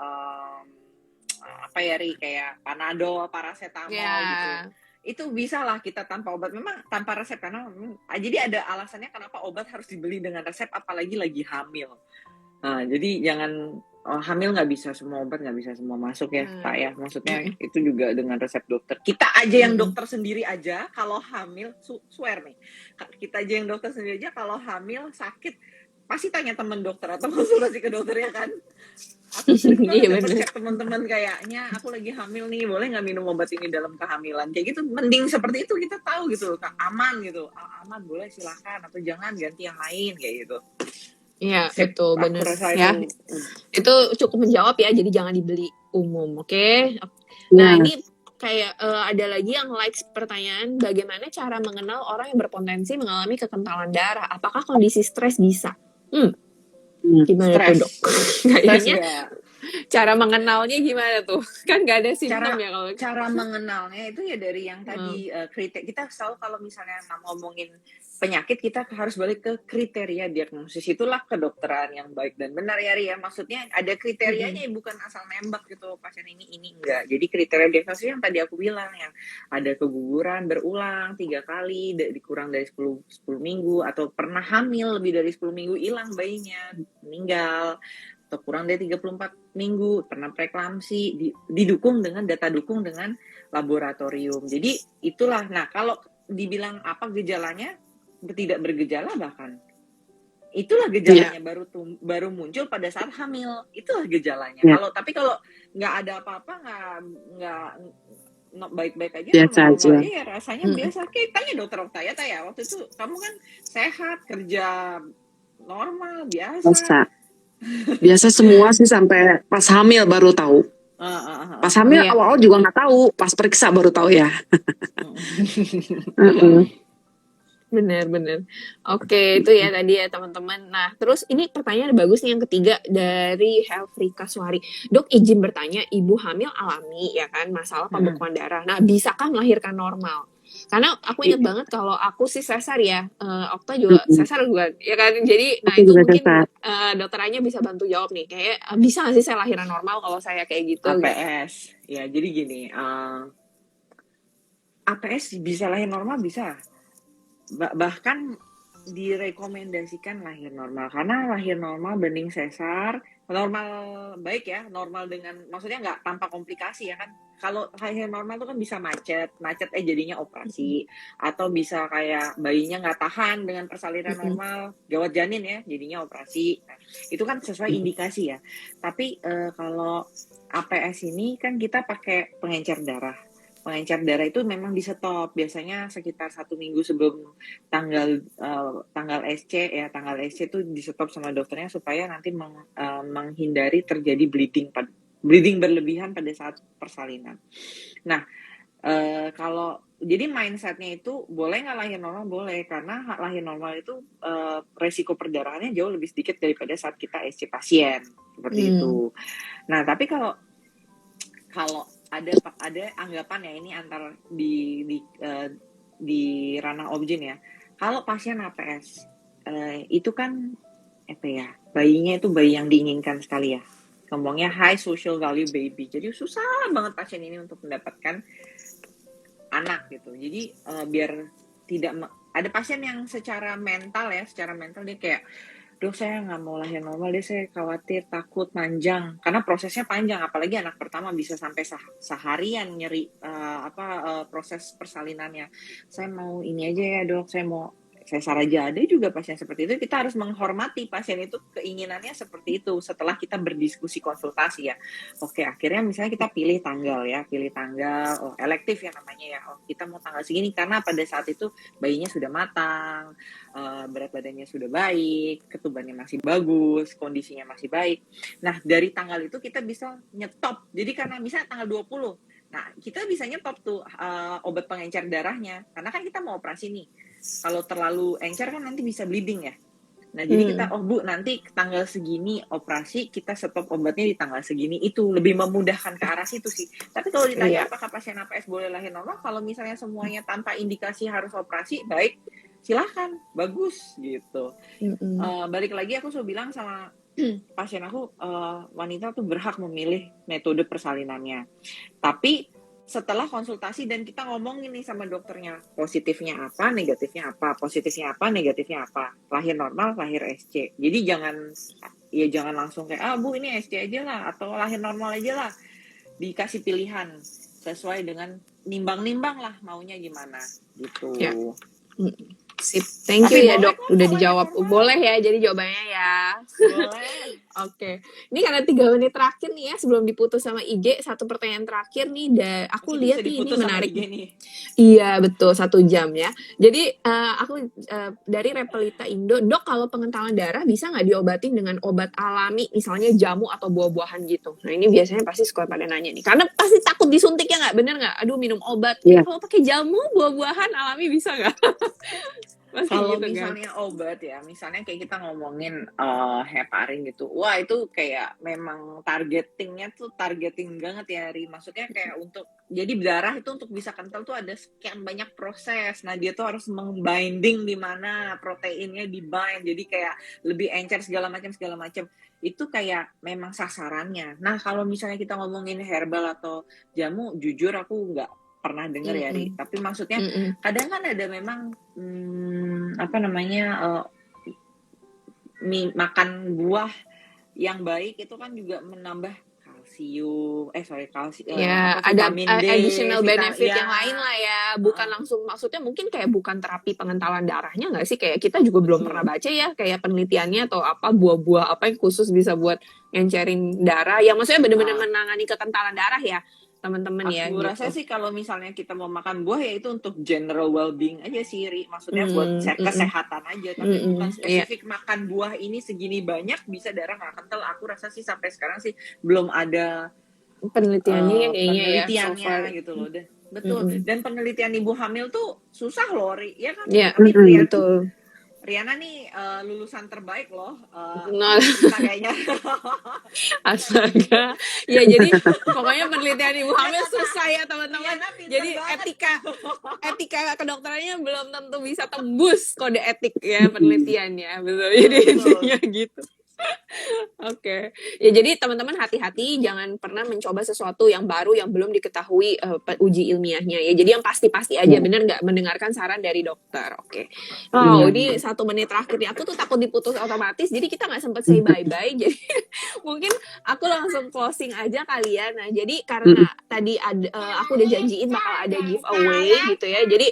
kayak Panadol, paracetamol gitu. Itu bisa lah kita tanpa obat, memang tanpa resep, karena jadi ada alasannya kenapa obat harus dibeli dengan resep apalagi lagi hamil. Nah, jadi jangan hamil nggak bisa semua obat, nggak bisa semua masuk ya Pak ya, maksudnya itu juga dengan resep dokter. Kita aja yang dokter sendiri aja kalau hamil, swear nih, kita aja yang dokter sendiri aja kalau hamil sakit pasti tanya teman dokter atau konsultasi ke dokter ya kan. Aku cek teman-teman kayaknya aku lagi hamil nih, boleh nggak minum obat ini dalam kehamilan kayak gitu. Mending seperti itu, kita tahu gitu aman gitu, aman boleh silakan, atau jangan ganti yang lain kayak gitu. Iya, betul, benar ya. Itu cukup menjawab ya, jadi jangan dibeli umum, oke? Nah, ini kayak ada lagi yang likes pertanyaan, bagaimana cara mengenal orang yang berpotensi mengalami kekentalan darah? Apakah kondisi stres bisa? Gimana tuh dok? Kayaknya Cara mengenalnya gimana tuh? Kan nggak ada simptom Cara ya kalau cara mengenalnya itu ya dari yang Heeh. tadi, kita selalu kalau misalnya ngomongin penyakit, kita harus balik ke kriteria diagnosis. Itulah kedokteran yang baik dan benar ya, Ri, ya. Maksudnya ada kriterianya, Mhm. bukan asal nembak gitu, pasien ini enggak. Jadi kriteria diagnosis yang tadi aku bilang, yang ada keguguran berulang 3 kali, kurang dari 10 minggu, atau pernah hamil lebih dari 10 minggu, hilang bayinya, meninggal, atau kurang dari 34 minggu, pernah preeklamsi, didukung dengan data dukung dengan laboratorium. Jadi itulah. Nah, kalau dibilang apa gejalanya, tidak bergejala bahkan. Itulah Iya, gejalanya, baru muncul pada saat hamil. Itulah gejalanya. ya, Tapi kalau nggak ada apa-apa, nggak baik-baik aja, biasa normal-normal aja. aja, ya rasanya Mhm. biasa. Kayak tanya dokter Oktaya, waktu itu kamu kan sehat, kerja normal, biasa. Biasa semua sih sampai pas hamil baru tahu. Pas hamil Iya. awal-awal juga nggak tahu, pas periksa baru tahu ya. Heeh. Bener. Oke, itu ya tadi ya teman-teman. Nah, terus ini pertanyaan bagus nih yang ketiga dari Helfrika Suhari. Dok, izin bertanya, ibu hamil alami ya kan masalah pembekuan darah. Nah, bisakah melahirkan normal? Karena aku ingat banget kalau aku sih sesar ya, Okta juga Mm-mm. sesar juga, ya kan. Jadi, nah Aku itu juga mungkin sesar. dokter Anya bisa bantu jawab nih. Kayak bisa nggak sih saya lahiran normal kalau saya kayak gitu? Gitu. APS. Ya, jadi gini, APS bisa lahir normal, bisa. Bahkan direkomendasikan lahir normal, karena lahir normal bening sesar, normal baik ya, normal dengan maksudnya nggak tanpa komplikasi ya kan. Kalau lahir normal itu kan bisa macet jadinya operasi, atau bisa kayak bayinya nggak tahan dengan persalinan Mm-mm. normal, gawat janin ya, jadinya operasi. Nah, itu kan sesuai indikasi ya. Tapi kalau APS ini kan kita pakai pengencer darah. Pengencer darah itu memang di stop biasanya sekitar 1 minggu sebelum tanggal SC ya, tanggal SC itu di stop sama dokternya supaya nanti menghindari terjadi bleeding berlebihan pada saat persalinan. Nah, kalau jadi mindsetnya itu boleh nggak lahir normal? Boleh, karena lahir normal itu resiko perdarahannya jauh lebih sedikit daripada saat kita SC pasien seperti itu. Nah, tapi kalau ada anggapan ya, ini antar di ranah objin ya. Kalau pasien APS itu kan apa ya, bayinya itu bayi yang diinginkan sekali ya. Ngomongnya high social value baby. Jadi susah banget pasien ini untuk mendapatkan anak gitu. Jadi biar tidak ada pasien yang secara mental dia kayak, dok saya nggak mau lahir normal deh, saya khawatir, takut, panjang, karena prosesnya panjang, apalagi anak pertama bisa sampai seharian nyeri proses persalinannya. Saya mau ini aja ya dok, saya aja. Ada juga pasien seperti itu. Kita harus menghormati pasien itu, keinginannya seperti itu setelah kita berdiskusi konsultasi ya. Oke, akhirnya misalnya kita pilih tanggal, elektif ya namanya ya. Kita mau tanggal segini karena pada saat itu bayinya sudah matang, berat badannya sudah baik, ketubannya masih bagus, kondisinya masih baik. Nah, dari tanggal itu kita bisa nyetop. Jadi karena misalnya tanggal 20, nah kita bisa nyetop tuh obat pengencer darahnya. Karena kan kita mau operasi nih. Kalau terlalu encer kan nanti bisa bleeding ya. Nah, jadi kita, Bu, nanti tanggal segini operasi, kita stop obatnya di tanggal segini. Itu lebih memudahkan ke arah situ sih. Tapi kalau ditanya apakah pasien APS boleh lahir normal, kalau misalnya semuanya tanpa indikasi harus operasi, baik, silahkan, bagus gitu. Balik lagi aku selalu bilang sama pasien aku, wanita tuh berhak memilih metode persalinannya. Tapi setelah konsultasi dan kita ngomongin nih sama dokternya, positifnya apa, negatifnya apa, negatifnya apa, lahir normal, lahir SC. Jadi jangan langsung kayak, Bu ini SC aja lah, atau lahir normal aja lah. Dikasih pilihan sesuai dengan nimbang-nimbang lah maunya gimana gitu. Ya. Sip, thank you ya dok, udah dijawab. Boleh ya, jadi jawabannya ya. Boleh. Oke, ini karena 3 menit terakhir nih ya sebelum diputus sama IG, satu pertanyaan terakhir nih, aku lihat nih ini menarik. Iya betul, 1 jam ya. Jadi aku dari Repelita Indo, dok kalau pengentalan darah bisa nggak diobatin dengan obat alami, misalnya jamu atau buah-buahan gitu. Nah ini biasanya pasti suka pada nanya nih, karena pasti takut disuntik ya nggak, bener nggak? Aduh minum obat, kalau pakai jamu, buah-buahan alami bisa nggak? Pasti Kalau gitu kan. misalnya obat ya, misalnya kayak kita ngomongin heparin gitu, wah itu kayak memang targetingnya tuh targeting banget ya, Ri. Maksudnya kayak untuk jadi darah itu untuk bisa kental tuh ada sekian banyak proses. Nah dia tuh harus membinding di mana proteinnya dibind, jadi kayak lebih encer segala macam. Itu kayak memang sasarannya. Nah kalau misalnya kita ngomongin herbal atau jamu, jujur aku nggak pernah denger ya, Ri. Mm-mm. Tapi maksudnya Mm-mm. kadang kan ada memang apa namanya makan buah yang baik itu kan juga menambah kalsium Ya, apa ada vitamin D, additional benefit ya, yang lain lah ya. Bukan langsung, maksudnya mungkin kayak bukan terapi pengentalan darahnya nggak sih? Kayak kita juga belum pernah betul. baca ya, kayak penelitiannya atau apa buah-buah apa yang khusus bisa buat ngencerin darah. Yang maksudnya benar-benar Ah, menangani kekentalan darah ya, teman-teman ya aku rasa gitu. sih kalau misalnya kita mau makan buah ya itu untuk general well-being aja sih, Ri. Maksudnya buat Mm, mm, kesehatan aja, tapi bukan iya, spesifik makan buah ini segini banyak bisa darah nggak kental. Aku rasa sih sampai sekarang sih belum ada penelitiannya ya kayaknya ya so far. penelitiannya gitu loh. Betul. Mm-mm. Dan penelitian ibu hamil tuh susah loh, Ri. Ya kan? Ya, Tapi betul. Riana nih lulusan terbaik loh. Nah, Kita kayaknya. astaga. Ya, jadi pokoknya penelitian ibu hamil Kata susah ya teman-teman. Riana pinter Jadi banget. etika kedokterannya belum tentu bisa tembus kode etik ya penelitiannya. Betul. Jadi intinya gitu. Oke. Ya jadi teman-teman hati-hati jangan pernah mencoba sesuatu yang baru yang belum diketahui uji ilmiahnya ya. Jadi yang pasti-pasti aja bener nggak mendengarkan saran dari dokter. Oke. Wow, ini 1 menit terakhir nih. Aku tuh takut diputus otomatis. Jadi kita nggak sempet say bye-bye. Jadi mungkin aku langsung closing aja kali ya. Nah, jadi karena tadi aku udah janjiin bakal ada giveaway gitu ya. Jadi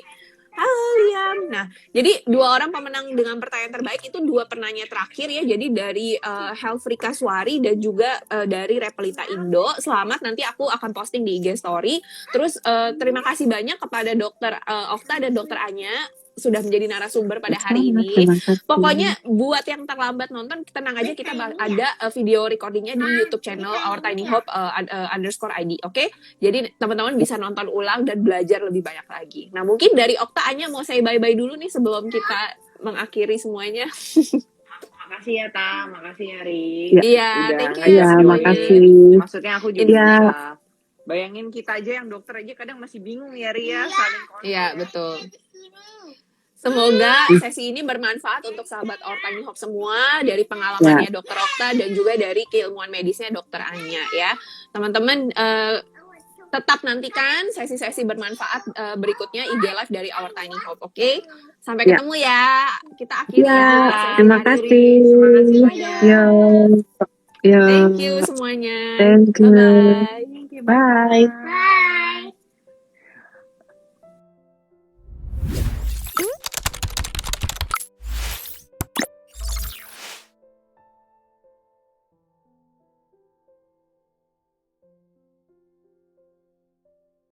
halo Liam. Nah, jadi 2 orang pemenang dengan pertanyaan terbaik itu 2 penanya terakhir ya. Jadi dari Helfrika Swari dan juga dari Repelita Indo. Selamat, nanti aku akan posting di IG Story. Terus terima kasih banyak kepada Dokter Okta dan Dokter Anya sudah menjadi narasumber pada hari ini. Pokoknya buat yang terlambat nonton, tenang aja kita ada video recordingnya di YouTube channel Our Tiny Hope _ID. Oke? Jadi teman-teman bisa nonton ulang dan belajar lebih banyak lagi. Nah mungkin dari Okta Anya mau say bye-bye dulu nih sebelum kita mengakhiri semuanya. Makasih ya, Ta. Makasih ya, Ri. Iya, Udah thank you ngajak ya join. makasih. Maksudnya aku juga Iya. bisa bayangin kita aja yang dokter aja kadang masih bingung ya, Ri ya. Saling konflik. Iya, betul. Semoga sesi ini bermanfaat untuk sahabat Our Tiny Hope semua dari pengalamannya Dokter Okta dan juga dari keilmuan medisnya Dokter Anya ya. Teman-teman tetap nantikan sesi-sesi bermanfaat berikutnya IG Live dari Our Tiny Hope, oke? Sampai ketemu ya. Kita akhiri ya. Terima kasih. Semangat semuanya. Yo. Thank you semuanya. Thank you. Bye-bye. Bye. Bye.